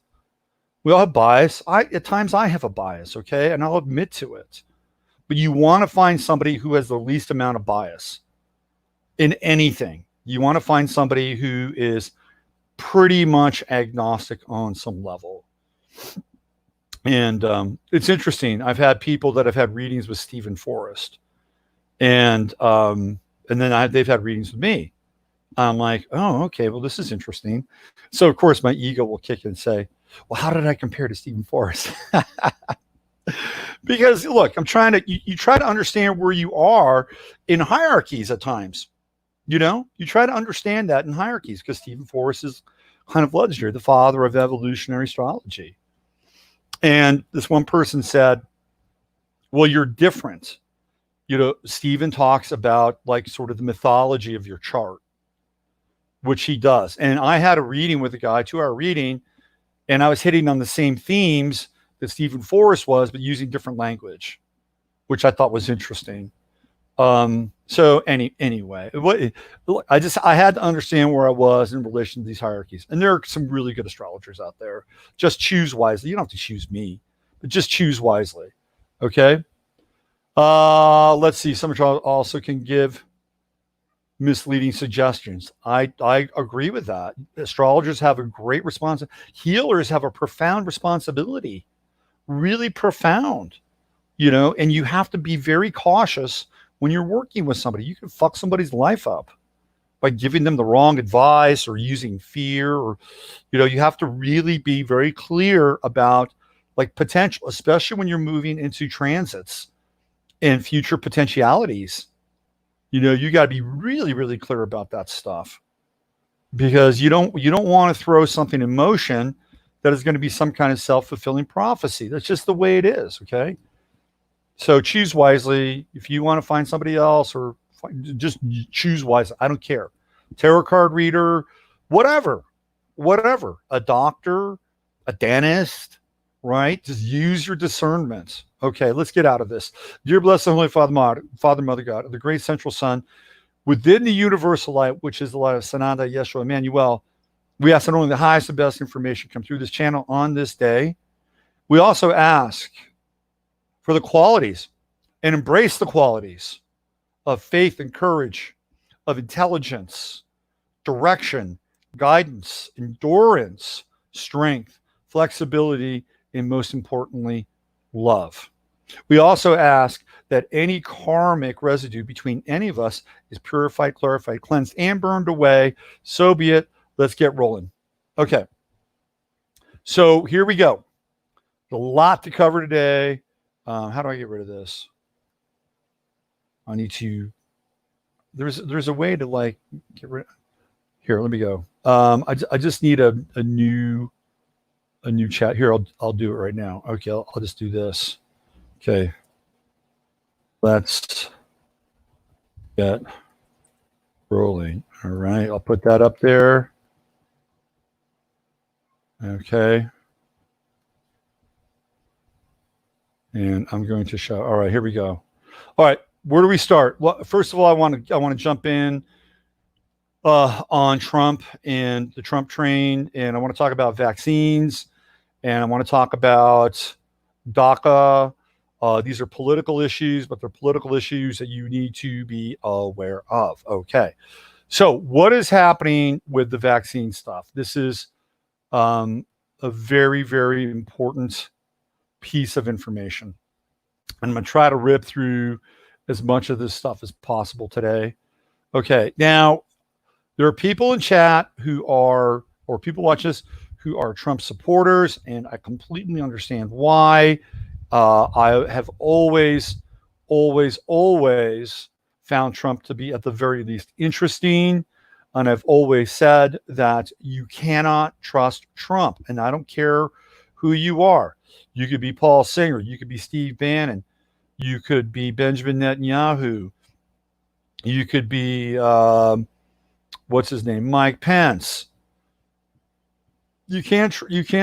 [SPEAKER 1] We all have bias. At times I have a bias. Okay. And I'll admit to it, but you want to find somebody who has the least amount of bias in anything. You want to find somebody who is pretty much agnostic on some level. And it's interesting. I've had people that have had readings with Stephen Forrest, and then they've had readings with me. I'm like, oh, okay, well, this is interesting. So of course my ego will kick in and say, well, how did I compare to Stephen Forrest? Because look, I'm trying to, you try to understand where you are in hierarchies at times. You try to understand that in hierarchies, because Stephen Forrest is kind of legendary, the father of evolutionary astrology. And this one person said, well, you're different. Stephen talks about like sort of the mythology of your chart, which he does. And I had a reading with a guy, 2-hour reading, and I was hitting on the same themes that Stephen Forrest was, but using different language, which I thought was interesting. So anyway, I had to understand where I was in relation to these hierarchies, and there are some really good astrologers out there. Just choose wisely. You don't have to choose me, but just choose wisely. Okay. Let's see. Some astrologers also can give misleading suggestions. I agree with that. Astrologers have a great responsibility. Healers have a profound responsibility, really profound, and you have to be very cautious when you're working with somebody. You can fuck somebody's life up by giving them the wrong advice or using fear, or, you have to really be very clear about like potential, especially when you're moving into transits and future potentialities. You got to be really, really clear about that stuff, because you don't want to throw something in motion that is going to be some kind of self-fulfilling prophecy. That's just the way it is. Okay. So choose wisely. If you want to find somebody else, or just choose wisely. I don't care. Tarot card reader, whatever, a doctor, a dentist, right? Just use your discernment. Okay, let's get out of this. Dear blessed and holy Father, Mother God, the great central sun, within the universal light, which is the light of Sananda, Yeshua, Emmanuel, we ask that only the highest and best information come through this channel on this day. We also ask for the qualities and embrace the qualities of faith and courage, of intelligence, direction, guidance, endurance, strength, flexibility, and most importantly, love. We also ask that any karmic residue between any of us is purified, clarified, cleansed, and burned away. So be it. Let's get rolling. Okay. So here we go. A lot to cover today. How do I get rid of this? I need to. There's a way to like get rid. Here, let me go. I just need a new chat. Here, I'll do it right now. Okay, I'll just do this. Okay. Let's get rolling. All right, I'll put that up there. Okay. And I'm going to show. All right, here we go. All right, where do we start? Well, first of all, I want to jump in on Trump and the Trump train, and I want to talk about vaccines, and I want to talk about DACA. These are political issues, but they're political issues that you need to be aware of. Okay, so what is happening with the vaccine stuff? This is a very, very important piece of information. I'm going to try to rip through as much of this stuff as possible today. Okay, now there are people in chat or people watch this who are Trump supporters, and I completely understand why. I have always found Trump to be at the very least interesting. And I've always said that you cannot trust Trump. And I don't care who you are. You could be Paul Singer. You could be Steve Bannon. You could be Benjamin Netanyahu. You could be, what's his name? Mike Pence. You can't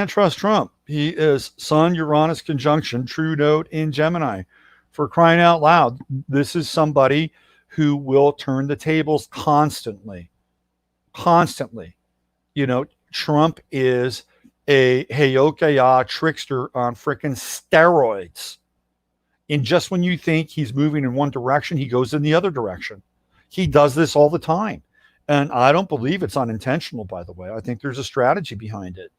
[SPEAKER 1] trust Trump. He is Sun, Uranus conjunction, true note in Gemini. For crying out loud, this is somebody who will turn the tables constantly. Trump is a Heyoka trickster on freaking steroids. And just when you think he's moving in one direction, he goes in the other direction. He does this all the time. And I don't believe it's unintentional, by the way. I think there's a strategy behind it.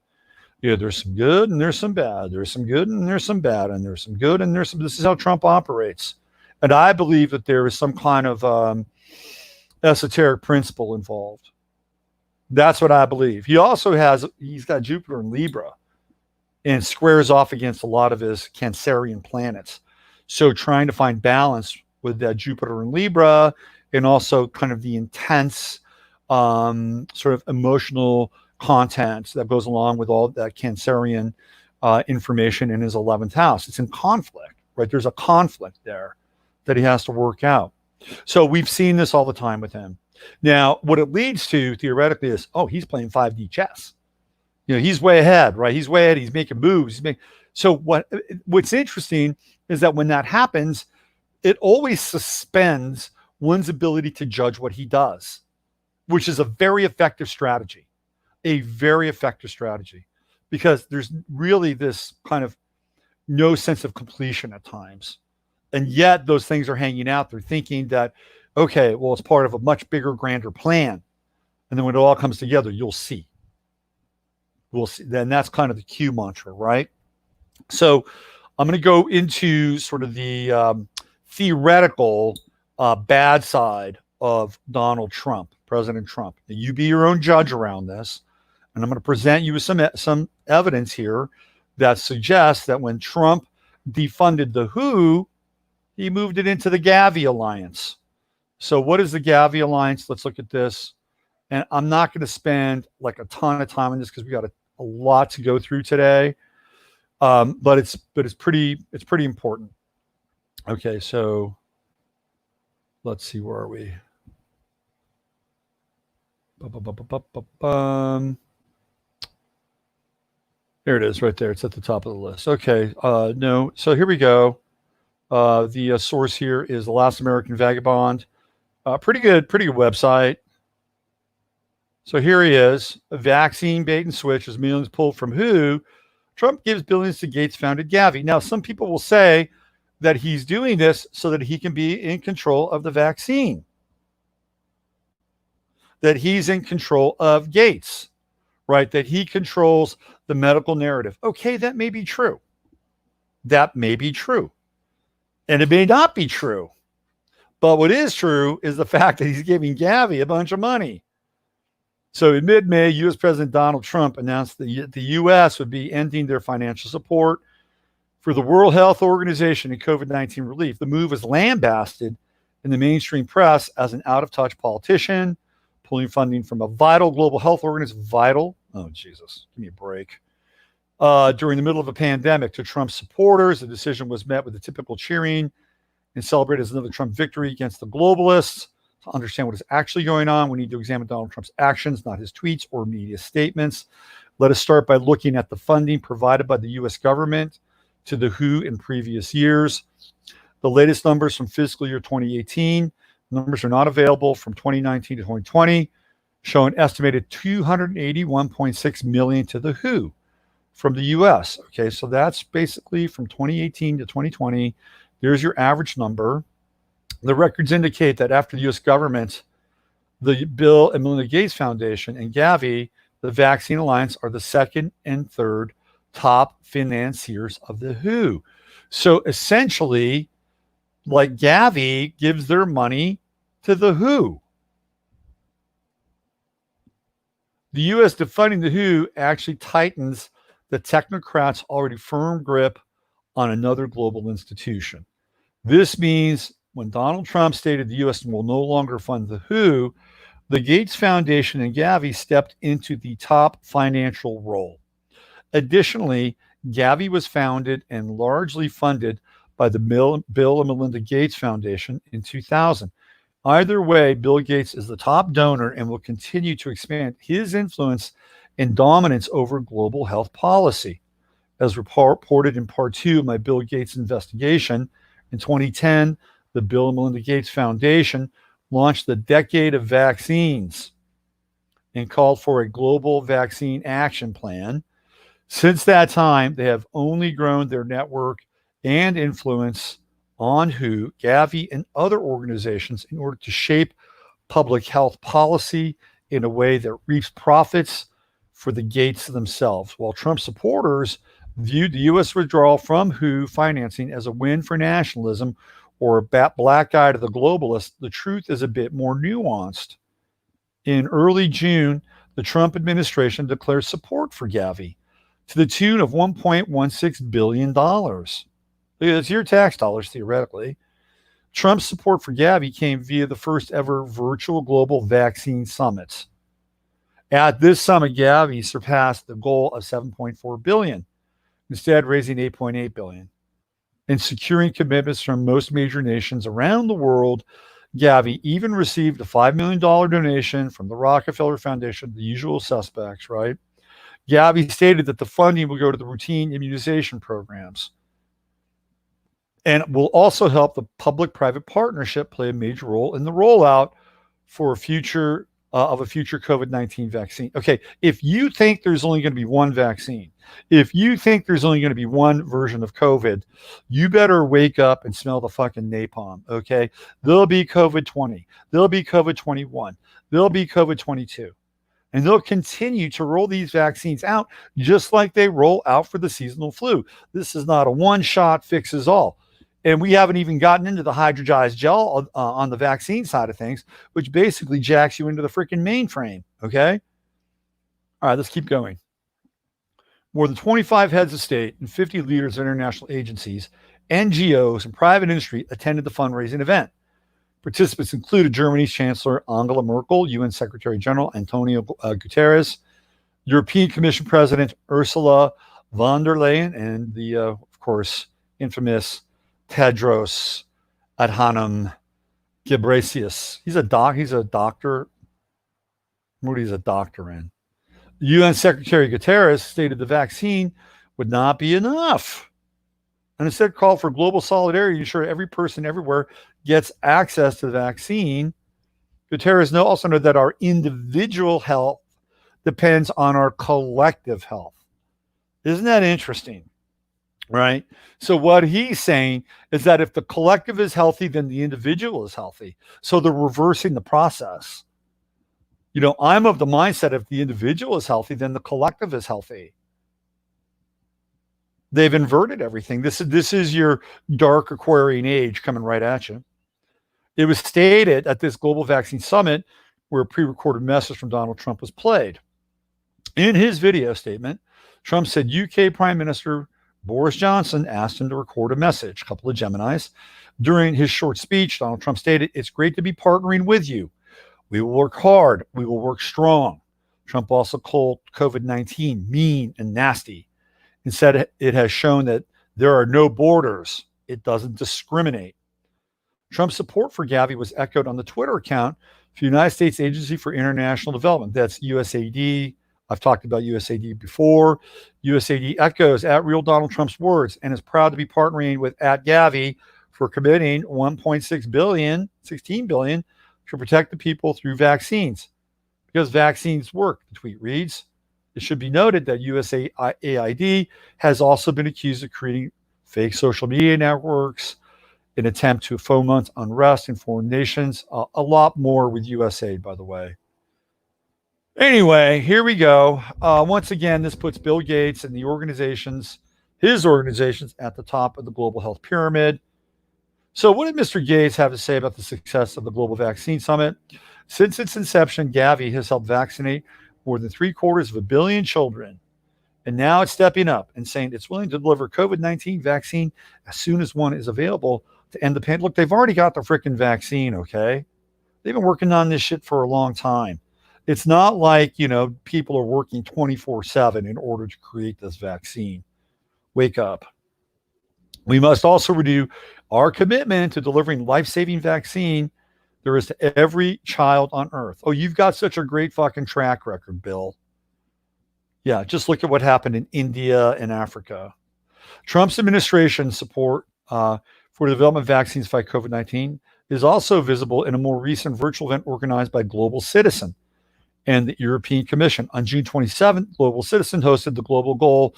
[SPEAKER 1] There's some good and there's some bad. There's some good and there's some bad. And there's some good and there's some. This is how Trump operates. And I believe that there is some kind of esoteric principle involved. That's what I believe. He's got Jupiter in Libra and squares off against a lot of his Cancerian planets. So trying to find balance with that Jupiter in Libra, and also kind of the intense sort of emotional content that goes along with all that Cancerian information in his 11th house. It's in conflict, right? There's a conflict there that he has to work out. So we've seen this all the time with him. Now, what it leads to theoretically is, he's playing 5D chess. He's way ahead, right? He's way ahead. He's making moves. So what's interesting is that when that happens, it always suspends one's ability to judge what he does, which is a very effective strategy, because there's really this kind of no sense of completion at times. And yet those things are hanging out there thinking that, okay, well, it's part of a much bigger, grander plan. And then when it all comes together, you'll see. We'll see. Then that's kind of the Q mantra, right? So I'm going to go into sort of the theoretical bad side of Donald Trump, President Trump. Now, you be your own judge around this. And I'm going to present you with some evidence here that suggests that when Trump defunded the WHO, he moved it into the GAVI Alliance. So what is the GAVI Alliance? Let's look at this. And I'm not going to spend like a ton of time on this because we got a lot to go through today. But it's pretty important. Okay, so let's see, where are we? There it is, right there. It's at the top of the list. Okay, no. So here we go. The source here is The Last American Vagabond. Pretty good website. So here he is, a vaccine bait and switch as millions pulled from WHO. Trump gives billions to Gates-founded GAVI. Now, some people will say that he's doing this so that he can be in control of the vaccine, that he's in control of Gates, right? That he controls the medical narrative. Okay, that may be true. That may be true. And it may not be true. But what is true is the fact that he's giving GAVI a bunch of money. So in mid-May, U.S. President Donald Trump announced that the U.S. would be ending their financial support for the World Health Organization in COVID-19 relief. The move was lambasted in the mainstream press as an out-of-touch politician, pulling funding from a vital global health organization. Vital? Oh, Jesus. Give me a break. During the middle of a pandemic. To Trump's supporters, the decision was met with the typical cheering and celebrated as another Trump victory against the globalists. To understand what is actually going on, we need to examine Donald Trump's actions, not his tweets or media statements. Let us start by looking at the funding provided by the U.S. government to the WHO in previous years. The latest numbers from fiscal year 2018, numbers are not available from 2019 to 2020, show an estimated $281.6 million to the WHO from the U.S. Okay, so that's basically from 2018 to 2020. There's your average number. The records indicate that after the U.S. government, the Bill and Melinda Gates Foundation, and GAVI, the Vaccine Alliance, are the second and third top financiers of the WHO. So essentially, like GAVI gives their money to the WHO. The U.S. defunding the WHO actually tightens the technocrats' already firm grip on another global institution. This means when Donald Trump stated the U.S. will no longer fund the WHO, the Gates Foundation and GAVI stepped into the top financial role. Additionally, GAVI was founded and largely funded by the Bill and Melinda Gates Foundation in 2000. Either way, Bill Gates is the top donor and will continue to expand his influence and dominance over global health policy. As reported in part 2 of my Bill Gates investigation, in 2010, the Bill and Melinda Gates Foundation launched the Decade of Vaccines and called for a global vaccine action plan. Since that time, they have only grown their network and influence on WHO, GAVI, and other organizations in order to shape public health policy in a way that reaps profits for the Gates themselves. While Trump supporters viewed the U.S. withdrawal from WHO financing as a win for nationalism or a black eye to the globalists, the truth is a bit more nuanced. In early June, the Trump administration declared support for GAVI to the tune of $1.16 billion. It's your tax dollars, theoretically. Trump's support for GAVI came via the first ever virtual global vaccine summit. At this summit, GAVI surpassed the goal of $7.4 billion, instead raising $8.8 billion. In securing commitments from most major nations around the world, GAVI even received a $5 million donation from the Rockefeller Foundation, the usual suspects, right? GAVI stated that the funding will go to the routine immunization programs. and will also help the public-private partnership play a major role in the rollout for a future COVID-19 vaccine. Okay, if you think there's only going to be one vaccine, if you think there's only going to be one version of COVID, you better wake up and smell the fucking napalm, okay? There'll be COVID 20, there'll be COVID 21, there'll be COVID 22. And they'll continue to roll these vaccines out just like they roll out for the seasonal flu. This is not a one-shot fixes all. And we haven't even gotten into the hydrogenized gel on the vaccine side of things, which basically jacks you into the freaking mainframe, okay? All right, let's keep going. More than 25 heads of state and 50 leaders of international agencies, NGOs, and private industry attended the fundraising event. Participants included Germany's Chancellor Angela Merkel, UN Secretary General Antonio Guterres, European Commission President Ursula von der Leyen, and the, of course, infamous Tedros Adhanom Ghebreyesus. He's a doctor. What he's a doctor in. UN Secretary Guterres stated the vaccine would not be enough, and instead called for global solidarity to ensure every person everywhere gets access to the vaccine. Guterres also noted that our individual health depends on our collective health. Isn't that interesting? Right? So what he's saying is that if the collective is healthy, then the individual is healthy. So they're reversing the process. You know, I'm of the mindset if the individual is healthy, then the collective is healthy. They've inverted everything. This is your dark Aquarian age coming right at you. It was stated at this global vaccine summit where a pre-recorded message from Donald Trump was played. In his video statement, Trump said UK Prime Minister Boris Johnson asked him to record a message, a couple of Geminis. During his short speech, Donald Trump stated, "It's great to be partnering with you. We will work hard. We will work strong." Trump also called COVID-19 mean and nasty and said it has shown that there are no borders. It doesn't discriminate. Trump's support for GAVI was echoed on the Twitter account for the United States Agency for International Development. That's USAID. I've talked about USAID before. USAID echoes at real Donald Trump's words and is proud to be partnering with at GAVI for committing $1.6 billion, $16 billion to protect the people through vaccines. Because vaccines work, the tweet reads. It should be noted that USAID has also been accused of creating fake social media networks, an attempt to foment unrest in foreign nations. A lot more with USAID, by the way. Anyway, here we go. Once again, this puts Bill Gates and his organizations at the top of the global health pyramid. So what did Mr. Gates have to say about the success of the Global Vaccine Summit? Since its inception, GAVI has helped vaccinate more than 750 million children. And now it's stepping up and saying it's willing to deliver COVID-19 vaccine as soon as one is available to end the pandemic. Look, they've already got the freaking vaccine, okay? They've been working on this shit for a long time. It's not like, people are working 24/7 in order to create this vaccine. Wake up. We must also renew our commitment to delivering life-saving vaccine there is to every child on Earth. Oh, you've got such a great fucking track record, Bill. Yeah, just look at what happened in India and Africa. Trump's administration support for the development of vaccines to fight COVID-19 is also visible in a more recent virtual event organized by Global Citizen and the European Commission. On June 27th, Global Citizen hosted the global goal,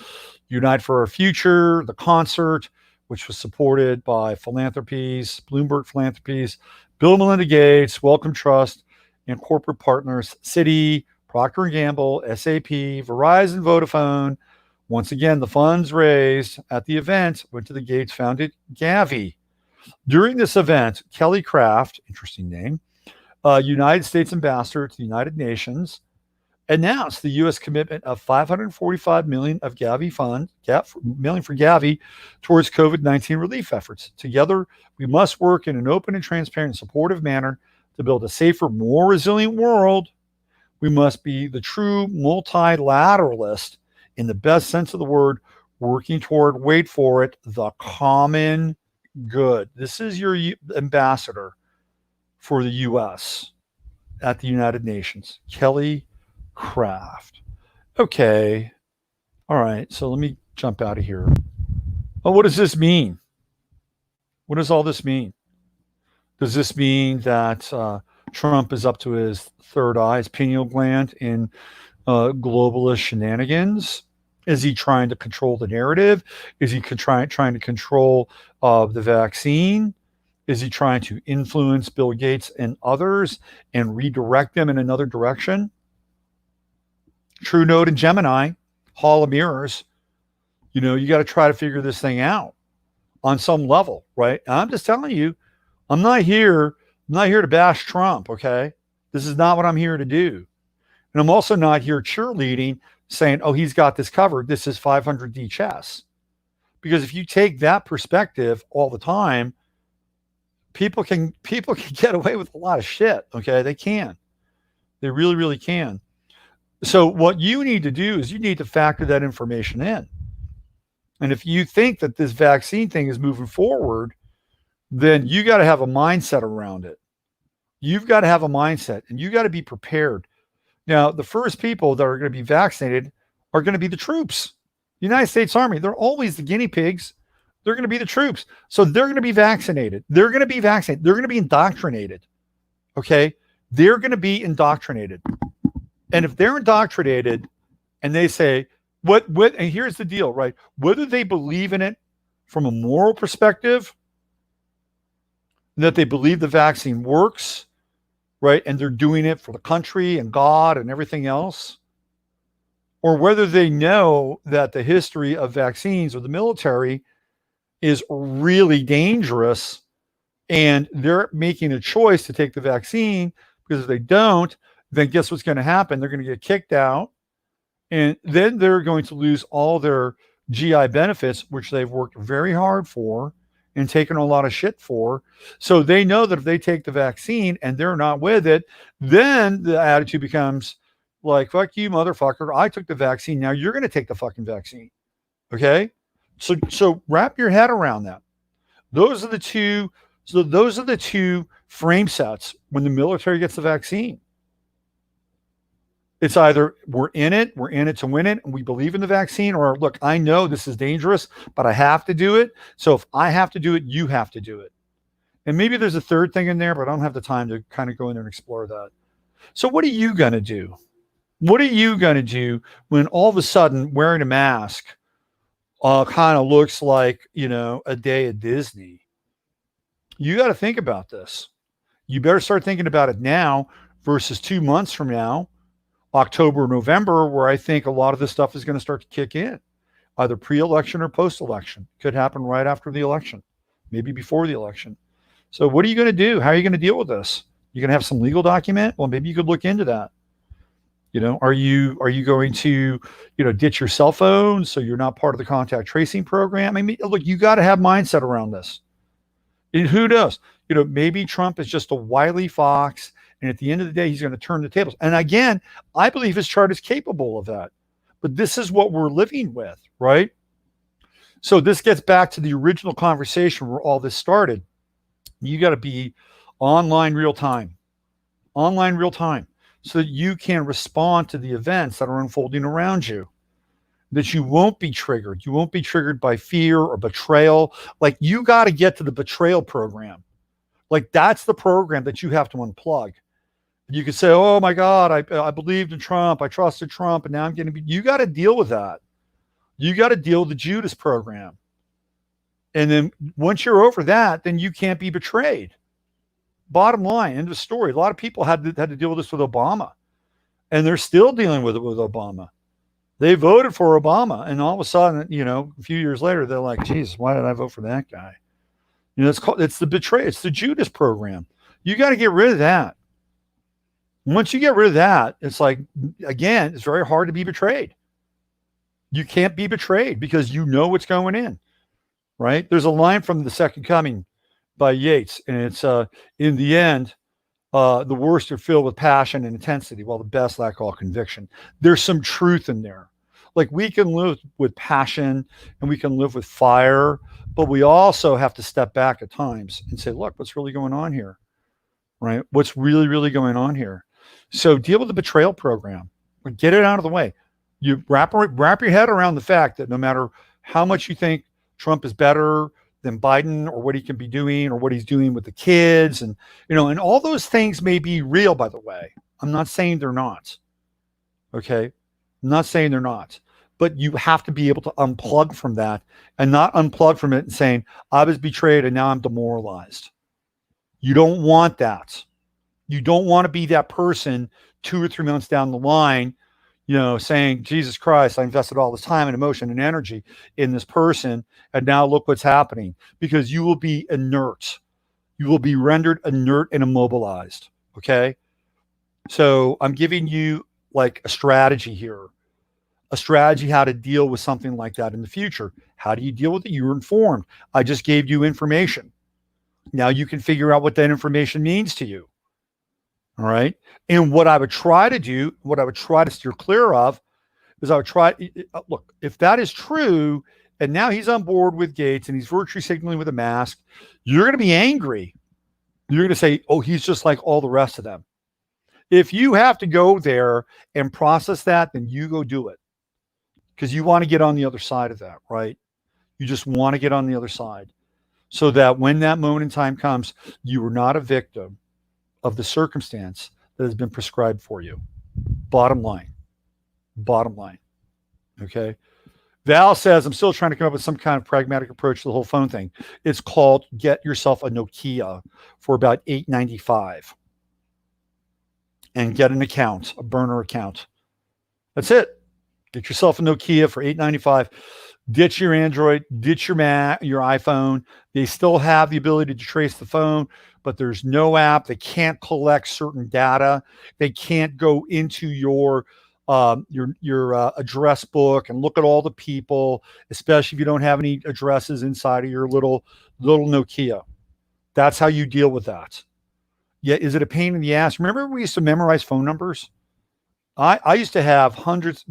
[SPEAKER 1] Unite for Our Future, the concert, which was supported by philanthropies, Bloomberg Philanthropies, Bill and Melinda Gates, Wellcome Trust, and corporate partners, Citi, Procter & Gamble, SAP, Verizon, Vodafone. Once again, the funds raised at the event went to the Gates-founded GAVI. During this event, Kelly Craft, interesting name, United States ambassador to the United Nations, announced the U.S. commitment of $545 million of GAVI million for GAVI towards COVID-19 relief efforts. Together, we must work in an open and transparent and supportive manner to build a safer, more resilient world. We must be the true multilateralist in the best sense of the word, working toward, wait for it, the common good. This is your ambassador for the U.S. at the United Nations, Kelly Craft. Okay. All right. So let me jump out of here. Oh, what does this mean? What does all this mean? Does this mean that Trump is up to his third eye, his pineal gland, in globalist shenanigans? Is he trying to control the narrative? Is he trying to control the vaccine? Is he trying to influence Bill Gates and others and redirect them in another direction? True Node and Gemini, Hall of Mirrors. You got to try to figure this thing out on some level, right? And I'm just telling you, I'm not here to bash Trump, okay? This is not what I'm here to do. And I'm also not here cheerleading, saying, oh, he's got this covered. This is 500D chess. Because if you take that perspective all the time, people can get away with a lot of shit, okay? They can. They really, really can. So what you need to do is you need to factor that information in. And if you think that this vaccine thing is moving forward, then you got to have a mindset around it. You've got to have a mindset, and you got to be prepared. Now, the first people that are going to be vaccinated are going to be the troops. The United States Army, they're always the guinea pigs. They're going to be the troops. So they're going to be vaccinated. They're going to be vaccinated. They're going to be indoctrinated. Okay? They're going to be indoctrinated. And if they're indoctrinated and they say, what, and here's the deal, right? Whether they believe in it from a moral perspective, that they believe the vaccine works, right? And they're doing it for the country and God and everything else, or whether they know that the history of vaccines or the military is really dangerous and they're making a choice to take the vaccine, because if they don't, then guess what's going to happen? They're going to get kicked out, and then they're going to lose all their GI benefits, which they've worked very hard for and taken a lot of shit for. So they know that if they take the vaccine and they're not with it, then the attitude becomes like, fuck you, motherfucker. I took the vaccine. Now you're going to take the fucking vaccine. Okay? So wrap your head around that. Those are the two frame sets when the military gets the vaccine. It's either we're in it to win it, and we believe in the vaccine, or look, I know this is dangerous, but I have to do it. So if I have to do it, you have to do it. And maybe there's a third thing in there, but I don't have the time to kind of go in there and explore that. So what are you going to do? What are you going to do when all of a sudden wearing a mask kind of looks like, a day at Disney? You got to think about this. You better start thinking about it now versus 2 months from now, October, November, where I think a lot of this stuff is going to start to kick in, either pre-election or post-election. Could happen right after the election, maybe before the election. So what are you going to do? How are you going to deal with this? You're going to have some legal document? Well, maybe you could look into that. Are you going to, ditch your cell phone so you're not part of the contact tracing program? I mean, look, you got to have mindset around this. And who knows? Maybe Trump is just a wily fox, and at the end of the day, he's going to turn the tables. And again, I believe his chart is capable of that. But this is what we're living with, right? So this gets back to the original conversation where all this started. You got to be online real time, so that you can respond to the events that are unfolding around you, that you won't be triggered. You won't be triggered by fear or betrayal. Like, you got to get to the betrayal program. Like, that's the program that you have to unplug. You could say, oh my God, I believed in Trump. I trusted Trump. And now I'm getting, you got to deal with that. You got to deal with the Judas program. And then once you're over that, then you can't be betrayed. Bottom line, end of story. A lot of people had to deal with this with Obama, and they're still dealing with it with Obama. They voted for Obama, and all of a sudden, a few years later, they're like, "Jesus, why did I vote for that guy?" It's the betray. It's the Judas program. You got to get rid of that. Once you get rid of that, it's like, again, it's very hard to be betrayed. You can't be betrayed because you know what's going in, right? There's a line from The Second Coming by Yeats, and it's in the end, the worst are filled with passion and intensity, while the best lack all conviction. There's some truth in there. Like, we can live with passion and we can live with fire, but we also have to step back at times and say, look, what's really going on here, right? What's really, really going on here? So deal with the betrayal program. Get it out of the way. You wrap your head around the fact that no matter how much you think Trump is better than Biden, or what he can be doing, or what he's doing with the kids. And, and all those things may be real, by the way. I'm not saying they're not. Okay. I'm not saying they're not. But you have to be able to unplug from that, and not unplug from it and saying, I was betrayed and now I'm demoralized. You don't want that. You don't want to be that person 2 or 3 months down the line, saying, Jesus Christ, I invested all this time and emotion and energy in this person, and now look what's happening. Because you will be inert. You will be rendered inert and immobilized. Okay? So I'm giving you like a strategy here. A strategy how to deal with something like that in the future. How do you deal with it? You're informed. I just gave you information. Now you can figure out what that information means to you. All right. And what I would try to do, what I would try to steer clear of, is I would try, look, if that is true, and now he's on board with Gates and he's virtue signaling with a mask, you're going to be angry. You're going to say, oh, he's just like all the rest of them. If you have to go there and process that, then you go do it. Because you want to get on the other side of that, right? You just want to get on the other side, so that when that moment in time comes, you are not a victim of the circumstance that has been prescribed for you. Bottom line. Okay. Val says, I'm still trying to come up with some kind of pragmatic approach to the whole phone thing. It's called get yourself a Nokia for about $8.95 and get an account, a burner account. That's it. Get yourself a Nokia for $8.95. Ditch your Android, ditch your Mac, your iPhone. They still have the ability to trace the phone, but there's no app. They can't collect certain data. They can't go into your address book and look at all the people, especially if you don't have any addresses inside of your little Nokia. That's how you deal with that. Yeah, is it a pain in the ass? Remember we used to memorize phone numbers? I used to have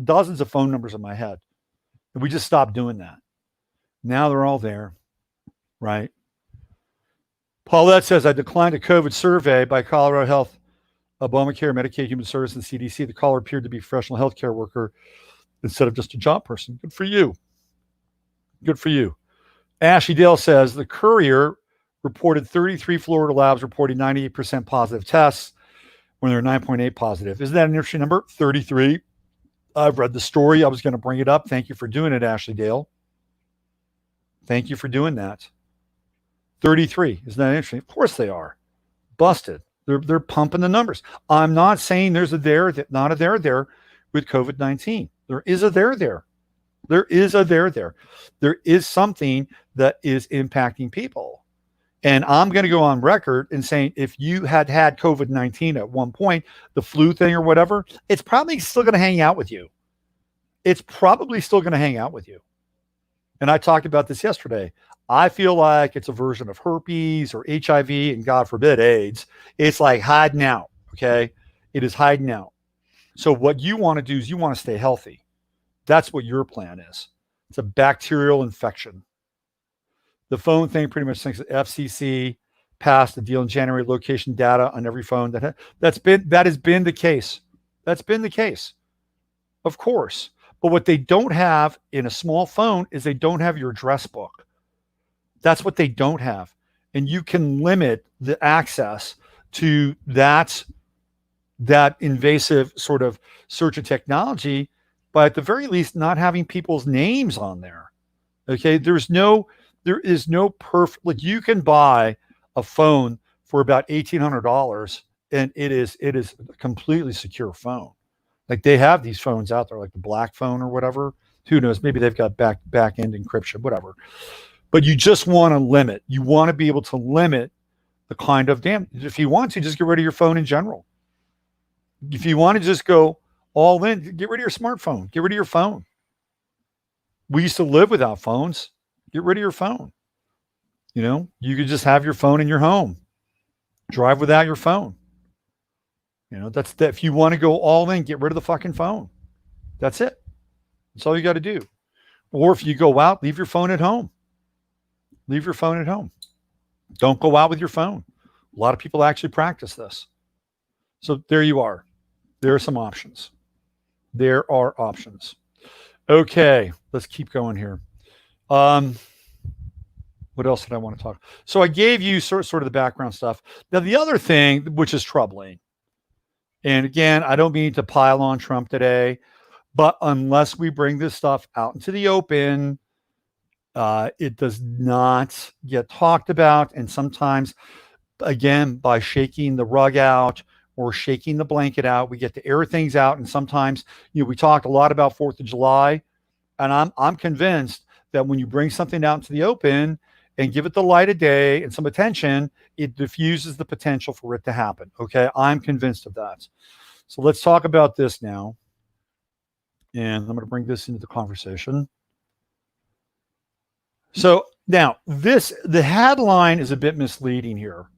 [SPEAKER 1] dozens of phone numbers in my head. And we just stopped doing that. Now they're all there, right? Paulette says, I declined a COVID survey by Colorado Health, Obamacare, Medicaid, Human Services, and CDC. The caller appeared to be a professional healthcare worker instead of just a job person. Good for you. Good for you. Ashley Dale says, the Courier reported 33 Florida labs reporting 98% positive tests when they're 9.8 positive. Isn't that an interesting number? 33. I've read the story. I was going to bring it up. Thank you for doing it, Ashley Dale. Thank you for doing that. 33. Isn't that interesting? Of course they are. Busted. They're pumping the numbers. I'm not saying there's not a there with COVID-19. There is a there. There is a there. There is something that is impacting people. And I'm going to go on record and saying, if you had COVID-19 at one point, the flu thing or whatever, it's probably still going to hang out with you. It's probably still going to hang out with you. And I talked about this yesterday. I feel like it's a version of herpes or HIV and God forbid AIDS. It's like hiding out. Okay. It is hiding out. So what you want to do is you want to stay healthy. That's what your plan is. It's a bacterial infection. The phone thing pretty much thinks that FCC passed the deal in January, location data on every phone. That has been the case. That's been the case. Of course. But what they don't have in a small phone is they don't have your address book. That's what they don't have. And you can limit the access to that invasive sort of search of technology by at the very least not having people's names on there. Okay. There is no perfect, like you can buy a phone for about $1,800 and it is a completely secure phone. Like they have these phones out there, like the black phone or whatever. Who knows? Maybe they've got back end encryption, whatever. But you just want to limit. You want to be able to limit the kind of damage. If you want to, just get rid of your phone in general. If you want to just go all in, get rid of your smartphone. Get rid of your phone. We used to live without phones. Get rid of your phone. You could just have your phone in your home. Drive without your phone. That's that. If you want to go all in, get rid of the fucking phone. That's it. That's all you got to do. Or if you go out, leave your phone at home. Leave your phone at home. Don't go out with your phone. A lot of people actually practice this. So there you are. There are some options. There are options. Okay, let's keep going here. Let's What else did I want to talk? So I gave you sort of the background stuff. Now, the other thing, which is troubling, and again, I don't mean to pile on Trump today, but unless we bring this stuff out into the open, it does not get talked about. And sometimes, again, by shaking the rug out or shaking the blanket out, we get to air things out. And sometimes, we talked a lot about 4th of July, and I'm convinced that when you bring something out into the open and give it the light of day and some attention, it diffuses the potential for it to happen. Okay, I'm convinced of that. So let's talk about this now. And I'm going to bring this into the conversation. So now the headline is a bit misleading here.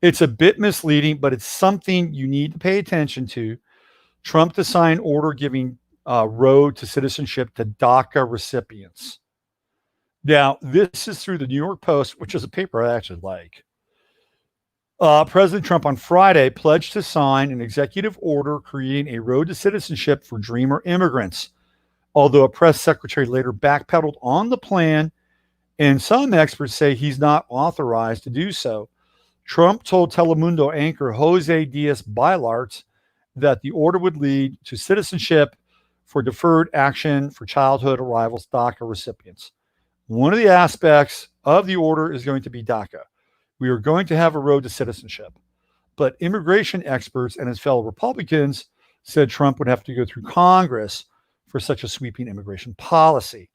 [SPEAKER 1] It's a bit misleading, but it's something you need to pay attention to. Trump to sign order giving road to citizenship to DACA recipients. Now, this is through the New York Post, which is a paper I actually like. President Trump on Friday pledged to sign an executive order creating a road to citizenship for Dreamer immigrants, although a press secretary later backpedaled on the plan, and some experts say he's not authorized to do so. Trump told Telemundo anchor Jose Diaz-Balart that the order would lead to citizenship for deferred action for childhood arrivals DACA recipients. One of the aspects of the order is going to be DACA. We are going to have a road to citizenship. But immigration experts and his fellow Republicans said Trump would have to go through Congress for such a sweeping immigration policy.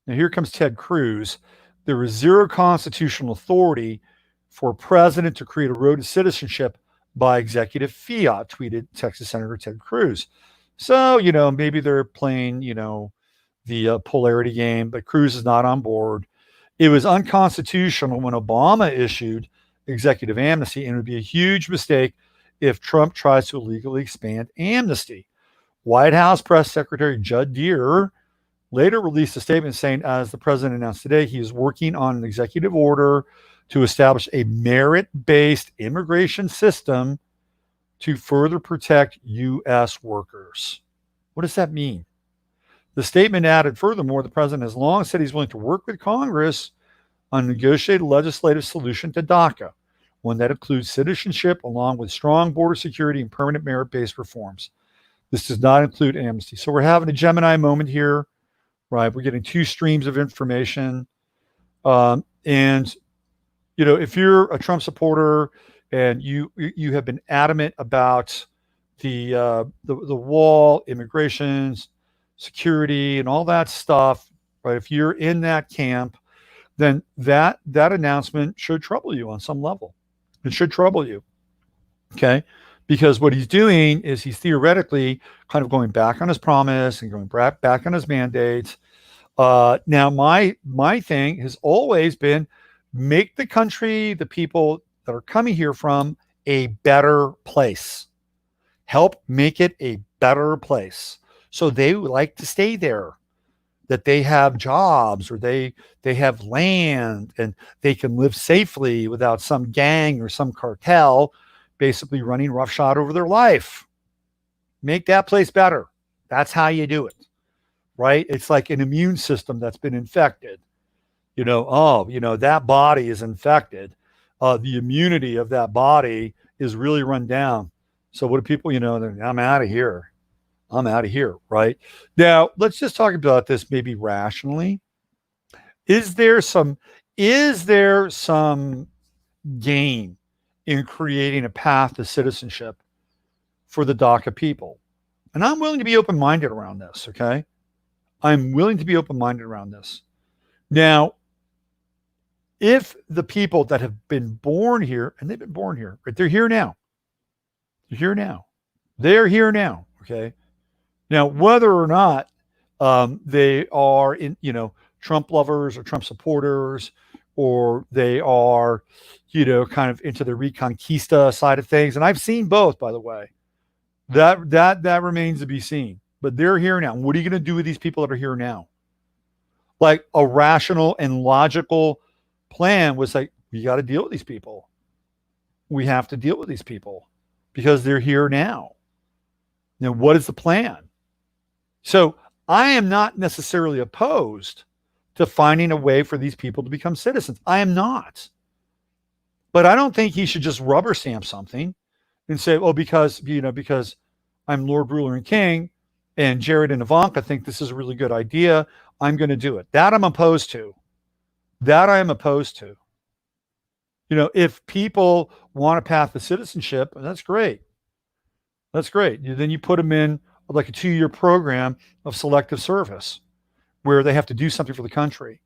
[SPEAKER 1] Now, here comes Ted Cruz. There is zero constitutional authority for a president to create a road to citizenship by executive fiat, tweeted Texas Senator Ted Cruz. So, maybe they're playing, the polarity game, but Cruz is not on board. It was unconstitutional when Obama issued executive amnesty, and it would be a huge mistake if Trump tries to illegally expand amnesty. White House Press Secretary Judd Deere later released a statement saying, as the president announced today, he is working on an executive order to establish a merit-based immigration system to further protect U.S. workers. What does that mean? The statement added, furthermore, the president has long said he's willing to work with Congress on a negotiated legislative solution to DACA, one that includes citizenship along with strong border security and permanent merit-based reforms. This does not include amnesty. So we're having a Gemini moment here, right? We're getting two streams of information. And, if you're a Trump supporter and you have been adamant about the wall, immigrations, security, and all that stuff, right? If you're in that camp, then that announcement should trouble you on some level. It should trouble you, okay? Because what he's doing is he's theoretically kind of going back on his promise and going back on his mandates. Now, my thing has always been make the country, the people that are coming here from, a better place. Help make it a better place. So they would like to stay there, that they have jobs or they have land and they can live safely without some gang or some cartel basically running roughshod over their life. Make that place better. That's how you do it, right? It's like an immune system that's been infected. That body is infected. The immunity of that body is really run down. So what do people, I'm out of here. I'm out of here, right? Now, let's just talk about this maybe rationally. Is there some gain in creating a path to citizenship for the DACA people? And I'm willing to be open-minded around this, okay? I'm willing to be open-minded around this. Now, if the people that have been born here, and they've been born here, right? They're here now. They're here now, okay? Now, whether or not they are Trump lovers or Trump supporters, or they are, kind of into the Reconquista side of things, and I've seen both, by the way. That remains to be seen. But they're here now. What are you going to do with these people that are here now? Like a rational and logical plan was like, we got to deal with these people. We have to deal with these people because they're here now. Now, what is the plan? So I am not necessarily opposed to finding a way for these people to become citizens. I am not. But I don't think he should just rubber stamp something and say, oh, because I'm Lord, Ruler, and King, and Jared and Ivanka think this is a really good idea, I'm going to do it. That I'm opposed to. That I am opposed to. If people want a path to citizenship, that's great. That's great. Then you put them in like a 2-year program of selective service where they have to do something for the country.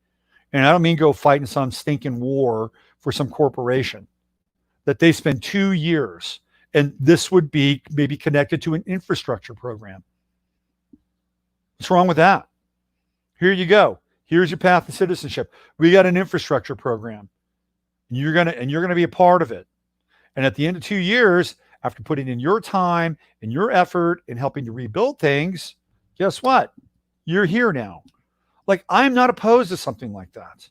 [SPEAKER 1] And I don't mean go fight in some stinking war for some corporation, that they spend 2 years, and this would be maybe connected to an infrastructure program. What's wrong with that? Here you go. Here's your path to citizenship. We got an infrastructure program. You're gonna be a part of it. And at the end of 2 years, after putting in your time and your effort in helping to rebuild things, guess what? You're here now. Like, I'm not opposed to something like that.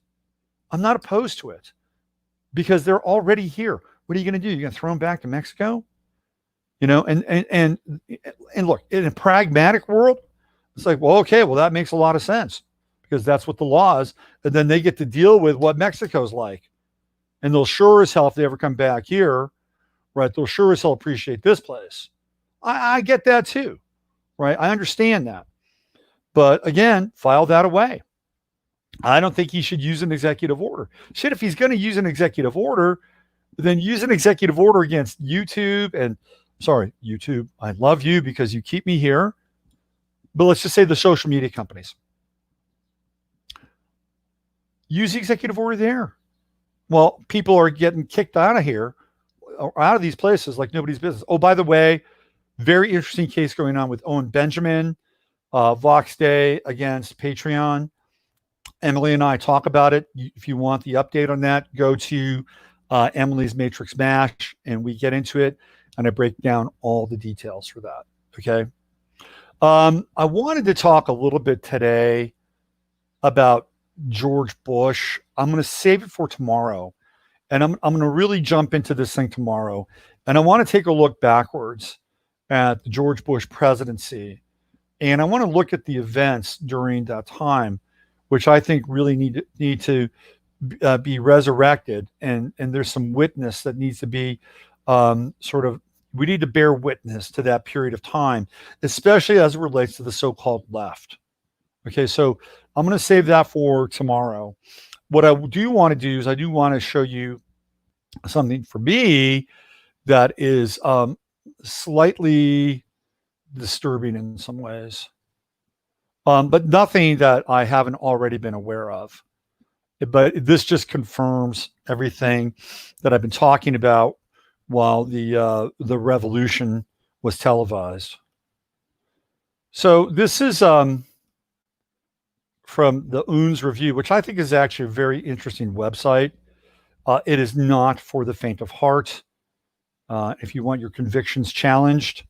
[SPEAKER 1] I'm not opposed to it because they're already here. What are you going to do? You're going to throw them back to Mexico? And look, in a pragmatic world, it's like, well, okay, well, that makes a lot of sense because that's what the law is. And then they get to deal with what Mexico's like. And they'll sure as hell, if they ever come back here, right, they'll sure as hell appreciate this place. I get that too, right? I understand that. But again, file that away. I don't think he should use an executive order. Shit, if he's going to use an executive order, then use an executive order against YouTube. And sorry, YouTube, I love you because you keep me here. But let's just say the social media companies. Use the executive order there. Well, people are getting kicked out of here, or out of these places like nobody's business. Oh, by the way, very interesting case going on with Owen Benjamin, Vaxx Day against Patreon. Emily and I talk about it. If you want the update on that, go to Emily's Matrix Mash, and we get into it, and I break down all the details for that. Okay. I wanted to talk a little bit today about George Bush. I'm going to save it for tomorrow, and I'm going to really jump into this thing tomorrow. And I want to take a look backwards at the George Bush presidency, and I want to look at the events during that time, which I think really need to be resurrected. And there's some witness that needs to be we need to bear witness to that period of time, especially as it relates to the so-called left. Okay, so I'm going to save that for tomorrow. What I do want to do is I do want to show you something for me that is slightly disturbing in some ways, but nothing that I haven't already been aware of. But this just confirms everything that I've been talking about while the revolution was televised. So this is from the Oons Review, which I think is actually a very interesting website. It is not for the faint of heart. If you want your convictions challenged,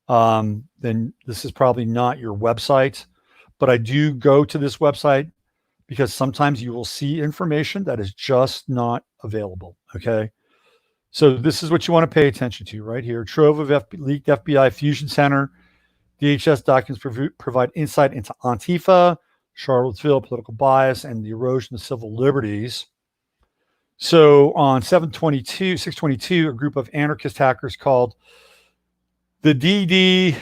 [SPEAKER 1] then this is probably not your website. But I do go to this website because sometimes you will see information that is just not available. Okay. So this is what you want to pay attention to right here. Trove of leaked FBI Fusion Center. DHS documents provide insight into Antifa, Charlottesville, political bias, and the erosion of civil liberties. So on 622, a group of anarchist hackers called the DDoS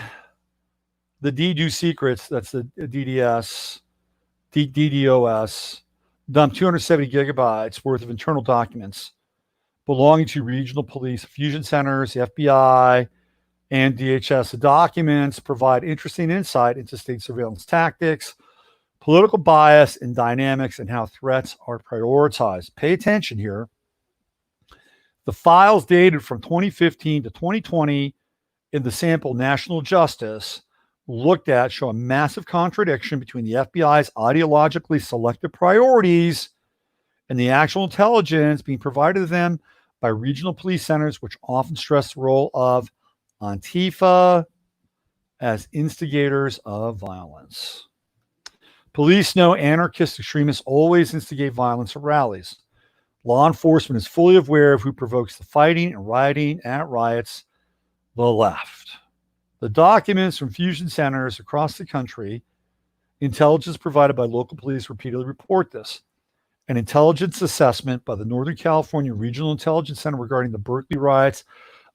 [SPEAKER 1] Secrets, that's the DDoS, dumped 270 gigabytes worth of internal documents belonging to regional police, fusion centers, the FBI, and DHS. The documents provide interesting insight into state surveillance tactics, political bias, and dynamics, and how threats are prioritized. Pay attention here. The files dated from 2015 to 2020 in the sample National Justice looked at show a massive contradiction between the FBI's ideologically selective priorities and the actual intelligence being provided to them by regional police centers, which often stress the role of Antifa as instigators of violence. Police know anarchist extremists always instigate violence at rallies. Law enforcement is fully aware of who provokes the fighting and rioting at riots, the left. The documents from fusion centers across the country Intelligence provided by local police repeatedly report this. An intelligence assessment by the Northern California Regional Intelligence Center regarding the Berkeley riots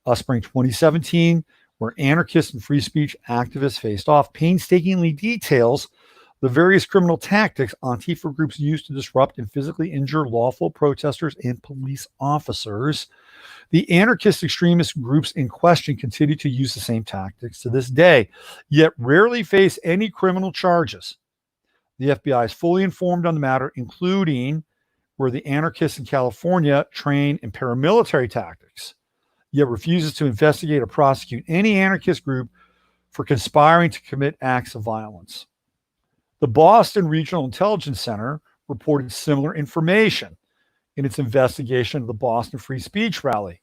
[SPEAKER 1] of spring 2017, where anarchists and free speech activists faced off, painstakingly details the various criminal tactics Antifa groups use to disrupt and physically injure lawful protesters and police officers. The anarchist extremist groups in question continue to use the same tactics to this day, yet rarely face any criminal charges. The FBI is fully informed on the matter, including where the anarchists in California train in paramilitary tactics, yet refuses to investigate or prosecute any anarchist group for conspiring to commit acts of violence. The Boston Regional Intelligence Center reported similar information in its investigation of the Boston Free Speech Rally.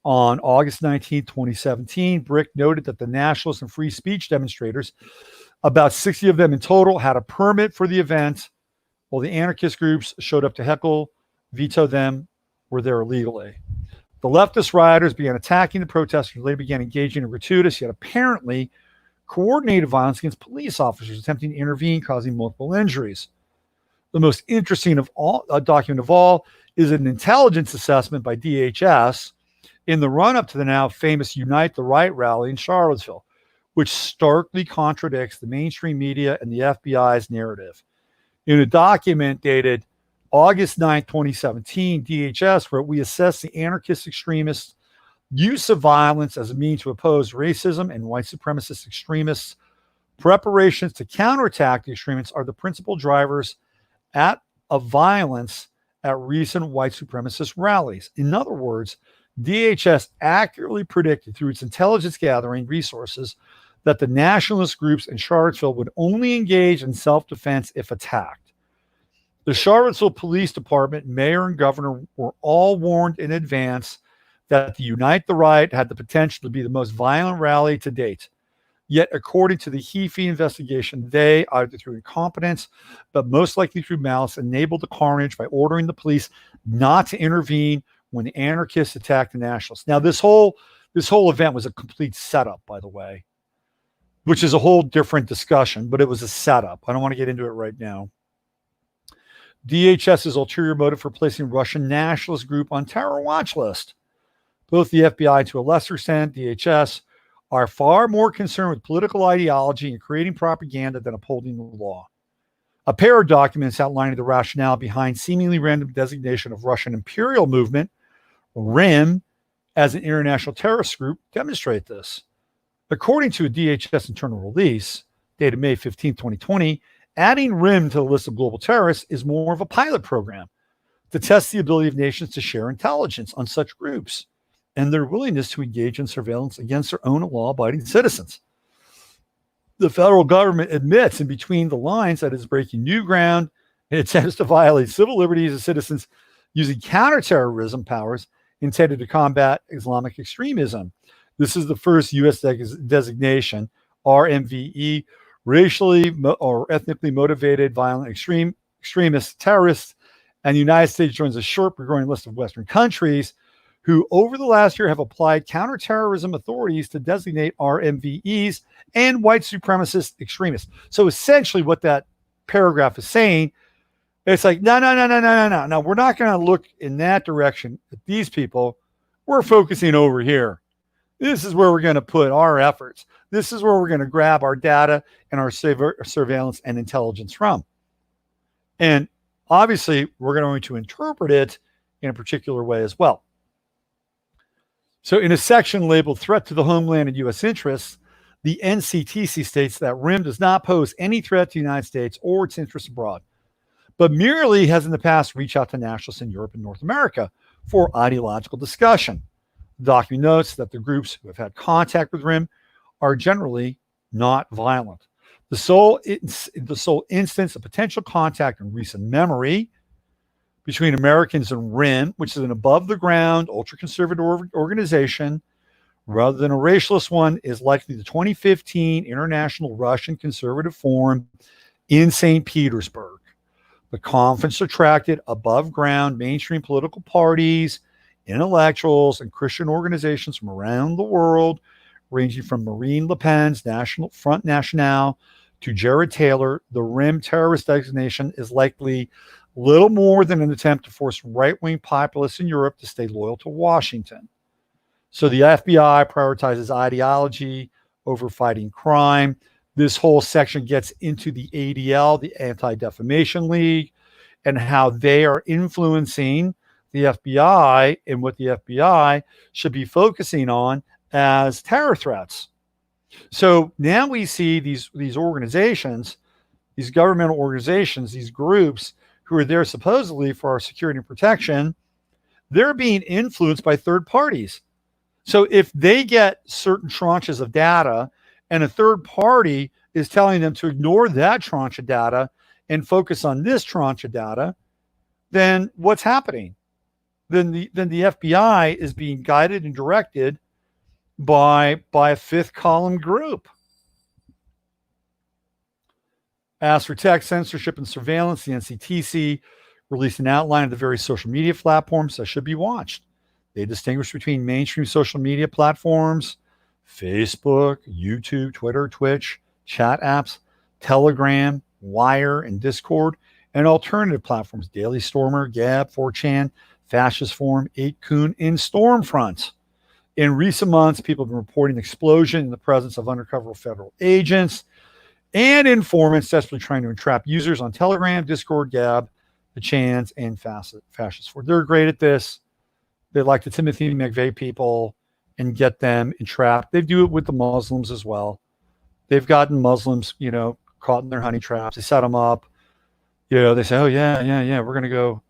[SPEAKER 1] On August 19, 2017, Brick noted that the nationalist and free speech demonstrators, about 60 of them in total, had a permit for the event, while the anarchist groups showed up to heckle, veto them, were there illegally. The leftist rioters began attacking the protesters, later began engaging in gratuitous, yet apparently coordinated violence against police officers attempting to intervene, causing multiple injuries. The most interesting of all document of all is an intelligence assessment by DHS in the run-up to the now famous Unite the Right rally in Charlottesville, which starkly contradicts the mainstream media and the FBI's narrative. In a document dated August 9, 2017, DHS wrote, "We assess the anarchist extremists' use of violence as a means to oppose racism and white supremacist extremists. Preparations to counterattack the extremists are the principal drivers of violence at recent white supremacist rallies." In other words, DHS accurately predicted through its intelligence gathering resources that the nationalist groups in Charlottesville would only engage in self-defense if attacked. The Charlottesville Police Department, mayor, and governor were all warned in advance that the Unite the Right had the potential to be the most violent rally to date. Yet, according to the Heafy investigation, they, either through incompetence, but most likely through malice, enabled the carnage by ordering the police not to intervene when the anarchists attacked the nationalists. Now, this whole event was a complete setup, by the way, which is a whole different discussion, but it was a setup. I don't want to get into it right now. DHS's ulterior motive for placing Russian nationalist group on terror watch list. Both the FBI, to a lesser extent, DHS, are far more concerned with political ideology and creating propaganda than upholding the law. A pair of documents outlining the rationale behind seemingly random designation of Russian Imperial Movement, RIM, as an international terrorist group demonstrate this. According to a DHS internal release dated May 15, 2020, adding RIM to the list of global terrorists is more of a pilot program to test the ability of nations to share intelligence on such groups and their willingness to engage in surveillance against their own law-abiding citizens. The federal government admits in between the lines that it is breaking new ground and attempts to violate civil liberties of citizens using counterterrorism powers intended to combat Islamic extremism. This is the first U.S. designation, RMVE, racially or ethnically motivated violent extremist terrorists, and the United States joins a short but growing list of Western countries who over the last year have applied counterterrorism authorities to designate RMVEs and white supremacist extremists. So essentially what that paragraph is saying, it's like, no, we're not going to look in that direction at these people. We're focusing over here. This is where we're going to put our efforts. This is where we're going to grab our data and our surveillance and intelligence from. And obviously, we're going to interpret it in a particular way as well. So in a section labeled Threat to the Homeland and U.S. Interests, the NCTC states that RIM does not pose any threat to the United States or its interests abroad, but merely has in the past reached out to nationalists in Europe and North America for ideological discussion. The document notes that the groups who have had contact with RIM are generally not violent. The sole instance of potential contact in recent memory between Americans and RIM, which is an above-the-ground, ultra-conservative organization, rather than a racialist one, is likely the 2015 International Russian Conservative Forum in St. Petersburg. The conference attracted above-ground mainstream political parties, intellectuals, and Christian organizations from around the world, ranging from Marine Le Pen's National Front National to Jared Taylor, the RIM terrorist designation is likely little more than an attempt to force right-wing populists in Europe to stay loyal to Washington. So the FBI prioritizes ideology over fighting crime. This whole section gets into the ADL, the Anti-Defamation League, and how they are influencing the FBI and what the FBI should be focusing on as terror threats. So now we see these organizations, these governmental organizations, these groups who are there supposedly for our security and protection, they're being influenced by third parties. So if they get certain tranches of data and a third party is telling them to ignore that tranche of data and focus on this tranche of data, then what's happening? Then the FBI is being guided and directed by a fifth column group. As for tech censorship and surveillance, the NCTC released an outline of the various social media platforms that should be watched. They distinguish between mainstream social media platforms, Facebook, YouTube, Twitter, Twitch, chat apps, Telegram, Wire, and Discord, and alternative platforms, Daily Stormer, Gab, 4chan, Fascist Forum, 8kun, and Stormfront. In recent months, people have been reporting an explosion in the presence of undercover federal agents and informants desperately trying to entrap users on Telegram, Discord, Gab, the Chans, and Fascist Forum. They're great at this. They like the Timothy McVeigh people and get them entrapped. They do it with the Muslims as well. They've gotten Muslims, caught in their honey traps. They set them up. They say, oh yeah, we're gonna go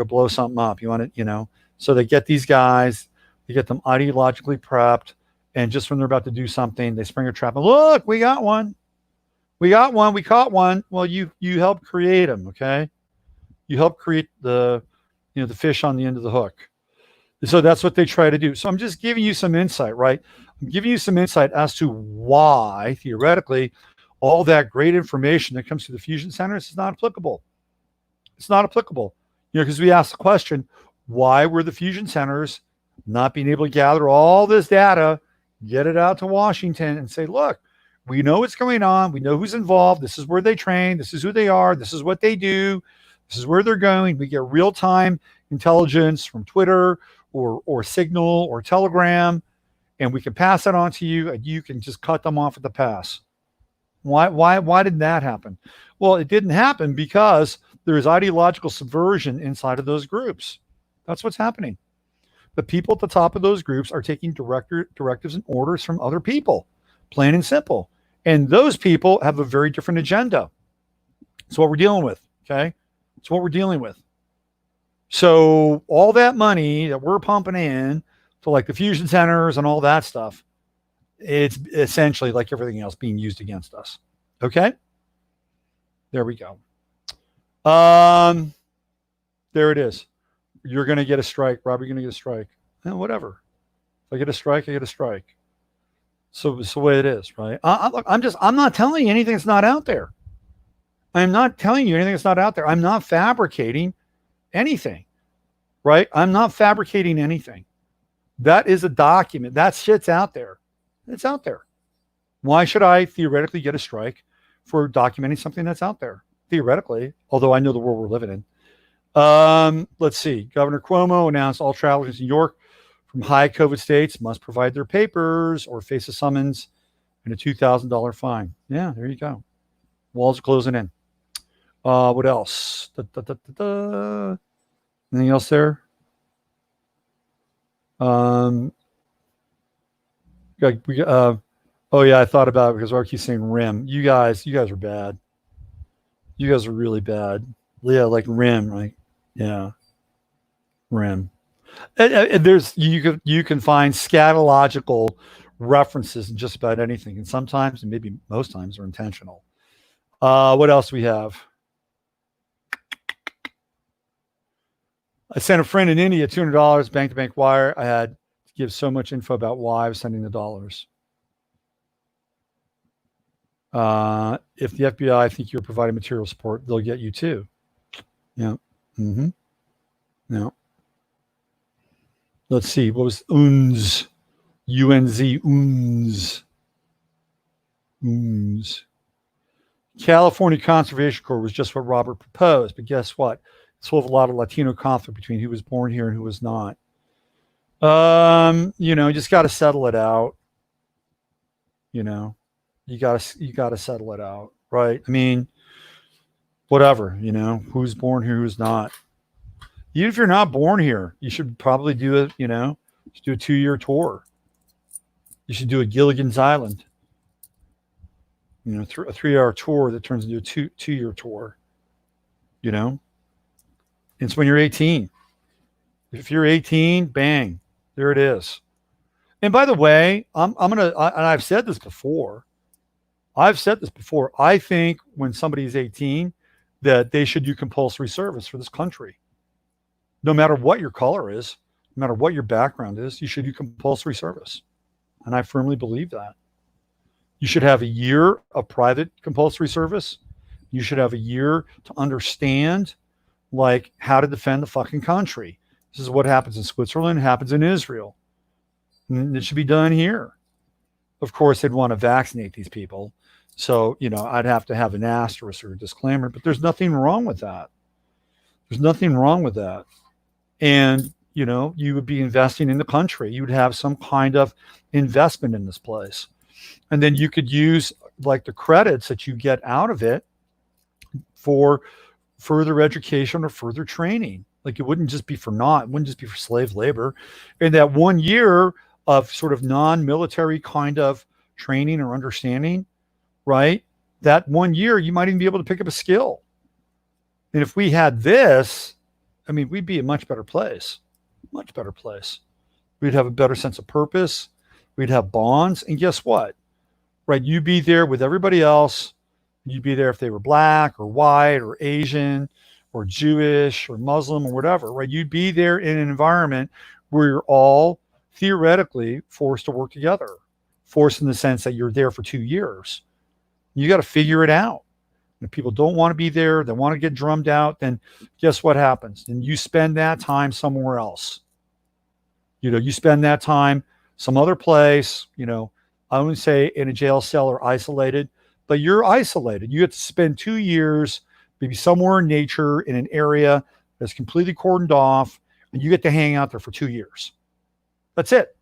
[SPEAKER 1] blow something up. You want it, So they get these guys, they get them ideologically prepped, and just when they're about to do something, they spring a trap. And look, we got one. We caught one. Well, you helped create them, okay? You helped create the fish on the end of the hook. So that's what they try to do. So I'm just giving you some insight, right? I'm giving you some insight as to why, theoretically, all that great information that comes to the fusion centers is not applicable. It's not applicable. Because we asked the question, why were the fusion centers not being able to gather all this data, get it out to Washington and say, look, we know what's going on. We know who's involved. This is where they train. This is who they are. This is what they do. This is where they're going. We get real-time intelligence from Twitter or Signal or Telegram, and we can pass that on to you, and you can just cut them off at the pass. Why did that happen? Well, it didn't happen because there is ideological subversion inside of those groups. That's what's happening. The people at the top of those groups are taking directives and orders from other people, plain and simple. And those people have a very different agenda. It's what we're dealing with, okay? It's what we're dealing with. So all that money that we're pumping in to like the fusion centers and all that stuff, it's essentially like everything else being used against us. Okay? There we go. There it is. You're going to get a strike. Rob, you're going to get a strike. Whatever. If I get a strike, I get a strike. So it's the way it is, right? I'm not telling you anything that's not out there. I'm not telling you anything that's not out there. I'm not fabricating anything, right? I'm not fabricating anything. That is a document. That shit's out there. It's out there. Why should I theoretically get a strike for documenting something that's out there? Theoretically, although I know the world we're living in. Let's see. Governor Cuomo announced all travelers in New York from high COVID states must provide their papers or face a summons and a $2,000 fine. Yeah, there you go. Walls are closing in. What else? Anything else there? Oh yeah, I thought about it because I keep saying RIM. You guys are bad. You guys are really bad. Yeah, like RIM, right? Yeah, RIM. There's you can find scatological references in just about anything, and sometimes, and maybe most times, are intentional. What else do we have? I sent a friend in India $200 bank-to-bank wire. I had to give so much info about why I was sending the dollars. If the FBI think you're providing material support, they'll get you too. Yeah. Mm-hmm. Yeah. Let's see. What was UNZ? UNZ. UNZ. UNZ. California Conservation Corps was just what Robert proposed, but guess what? It's full of a lot of Latino conflict between who was born here and who was not. You just got to settle it out. You know, you got to settle it out, right? I mean, whatever. Who's born here, who's not. Even if you're not born here, you should probably do it. Do a 2-year tour. You should do a Gilligan's Island. A 3-hour tour that turns into a two-year tour. It's when you're 18. If you're 18, bang, there it is. And by the way, and I've said this before. I think when somebody's 18, that they should do compulsory service for this country. No matter what your color is, no matter what your background is, you should do compulsory service. And I firmly believe that. You should have a year of private compulsory service. You should have a year to understand how to defend the fucking country. This is what happens in Switzerland, happens in Israel. And it should be done here. Of course, they'd want to vaccinate these people. So, I'd have to have an asterisk or a disclaimer, but there's nothing wrong with that. There's nothing wrong with that. And, you would be investing in the country. You would have some kind of investment in this place. And then you could use the credits that you get out of it for further education or further training. It wouldn't just be for it wouldn't just be for slave labor. And that 1 year of sort of non-military kind of training or understanding, right? That 1 year, you might even be able to pick up a skill. And if we had this, we'd be a much better place. Much better place. We'd have a better sense of purpose. We'd have bonds. And guess what? Right? You'd be there with everybody else. You'd be there if they were black or white or Asian or Jewish or Muslim or whatever, right? You'd be there in an environment where you're all theoretically forced to work together. Forced in the sense that you're there for 2 years. You got to figure it out. If people don't want to be there, they want to get drummed out, then guess what happens? Then you spend that time somewhere else. You spend that time some other place, I wouldn't say in a jail cell or isolated, but you're isolated. You have to spend 2 years, maybe somewhere in nature in an area that's completely cordoned off, and you get to hang out there for 2 years. That's it.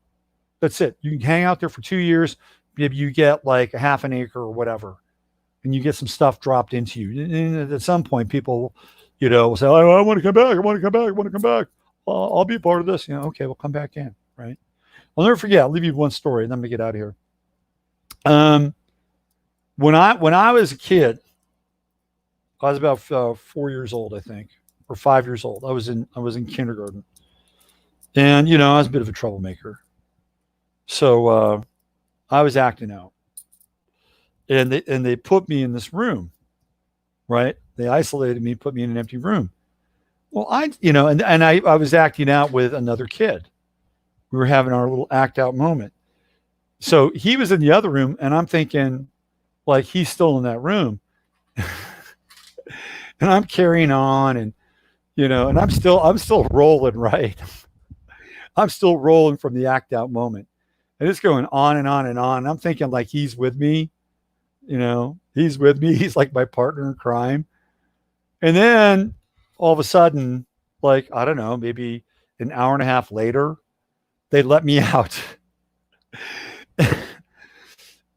[SPEAKER 1] You can hang out there for 2 years. Maybe you get a half an acre or whatever, and you get some stuff dropped into you. And at some point, people, will say, I want to come back. I'll be a part of this. Okay, we'll come back in, right? I'll never forget. I'll leave you one story, and then we get out of here. When I was a kid, I was about 4 years old, I think, or 5 years old. I was in kindergarten, and I was a bit of a troublemaker. So I was acting out, and they put me in this room, right? They isolated me, put me in an empty room. Well, I was acting out with another kid. We were having our little act out moment. So he was in the other room, and I'm thinking, he's still in that room. And I'm carrying on, and and I'm still rolling, right? I'm still rolling from the act out moment. And it's going on and on and on. And I'm thinking he's with me, he's with me. He's like my partner in crime. And then all of a sudden, I don't know, maybe an hour and a half later, they let me out.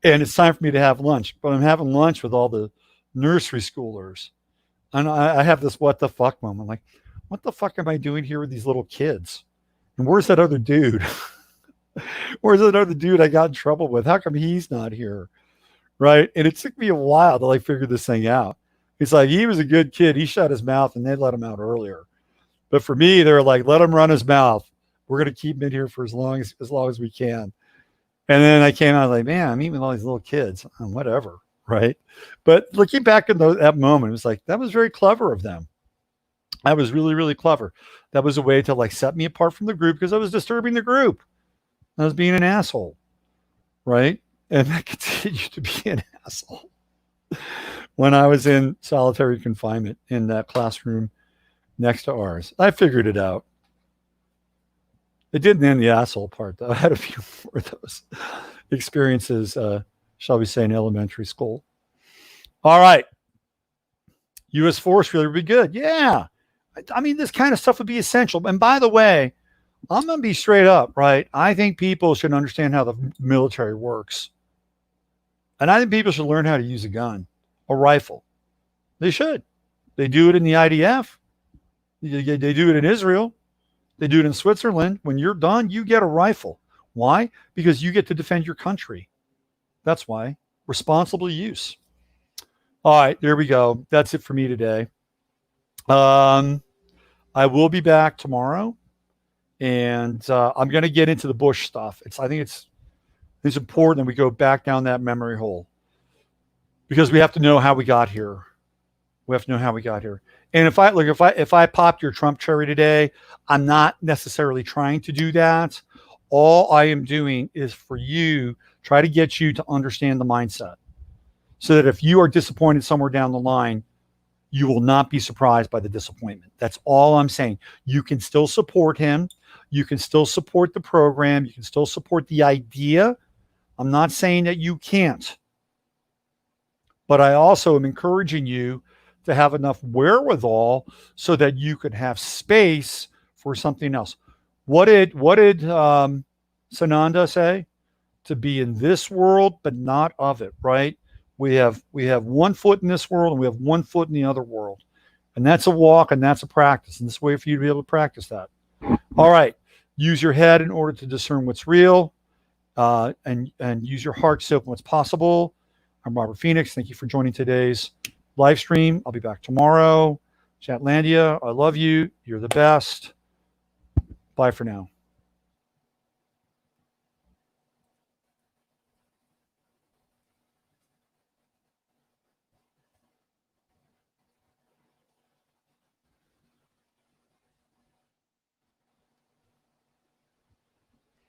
[SPEAKER 1] And it's time for me to have lunch. But I'm having lunch with all the nursery schoolers. And I have this what the fuck moment. What the fuck am I doing here with these little kids? And where's that other dude? Where's that other dude I got in trouble with? How come he's not here? Right? And it took me a while to figure this thing out. It's he was a good kid. He shut his mouth and they let him out earlier. But for me, they're let him run his mouth. We're going to keep him in here for as long as we can. And then I came out man, I'm eating with all these little kids. Whatever. Right? But looking back at that moment, it was that was very clever of them. That was really, really clever. That was a way to set me apart from the group because I was disturbing the group. I was being an asshole, right? And I continued to be an asshole when I was in solitary confinement in that classroom next to ours. I figured it out. It didn't end the asshole part, though. I had a few more of those experiences, shall we say, in elementary school. All right. U.S. force really would be good. Yeah. I mean, this kind of stuff would be essential. And by the way, I'm going to be straight up, right? I think people should understand how the military works. And I think people should learn how to use a gun, a rifle. They should. They do it in the IDF. They do it in Israel. They do it in Switzerland. When you're done, you get a rifle. Why? Because you get to defend your country. That's why. Responsible use. All right, there we go. That's it for me today. I will be back tomorrow, and I'm going to get into the Bush stuff. I think it's important that we go back down that memory hole because we have to know how we got here. We have to know how we got here. And if I popped your Trump cherry today, I'm not necessarily trying to do that. All I am doing is for you, try to get you to understand the mindset so that if you are disappointed somewhere down the line, you will not be surprised by the disappointment. That's all I'm saying. You can still support him. You can still support the program. You can still support the idea. I'm not saying that you can't. But I also am encouraging you to have enough wherewithal so that you could have space for something else. What did Sananda say? To be in this world, but not of it, right? We have one foot in this world and we have one foot in the other world. And that's a walk and that's a practice. And this is a way for you to be able to practice that. All right. Use your head in order to discern what's real and use your heart to open what's possible. I'm Robert Phoenix. Thank you for joining today's live stream. I'll be back tomorrow. Chatlandia, I love you. You're the best. Bye for now.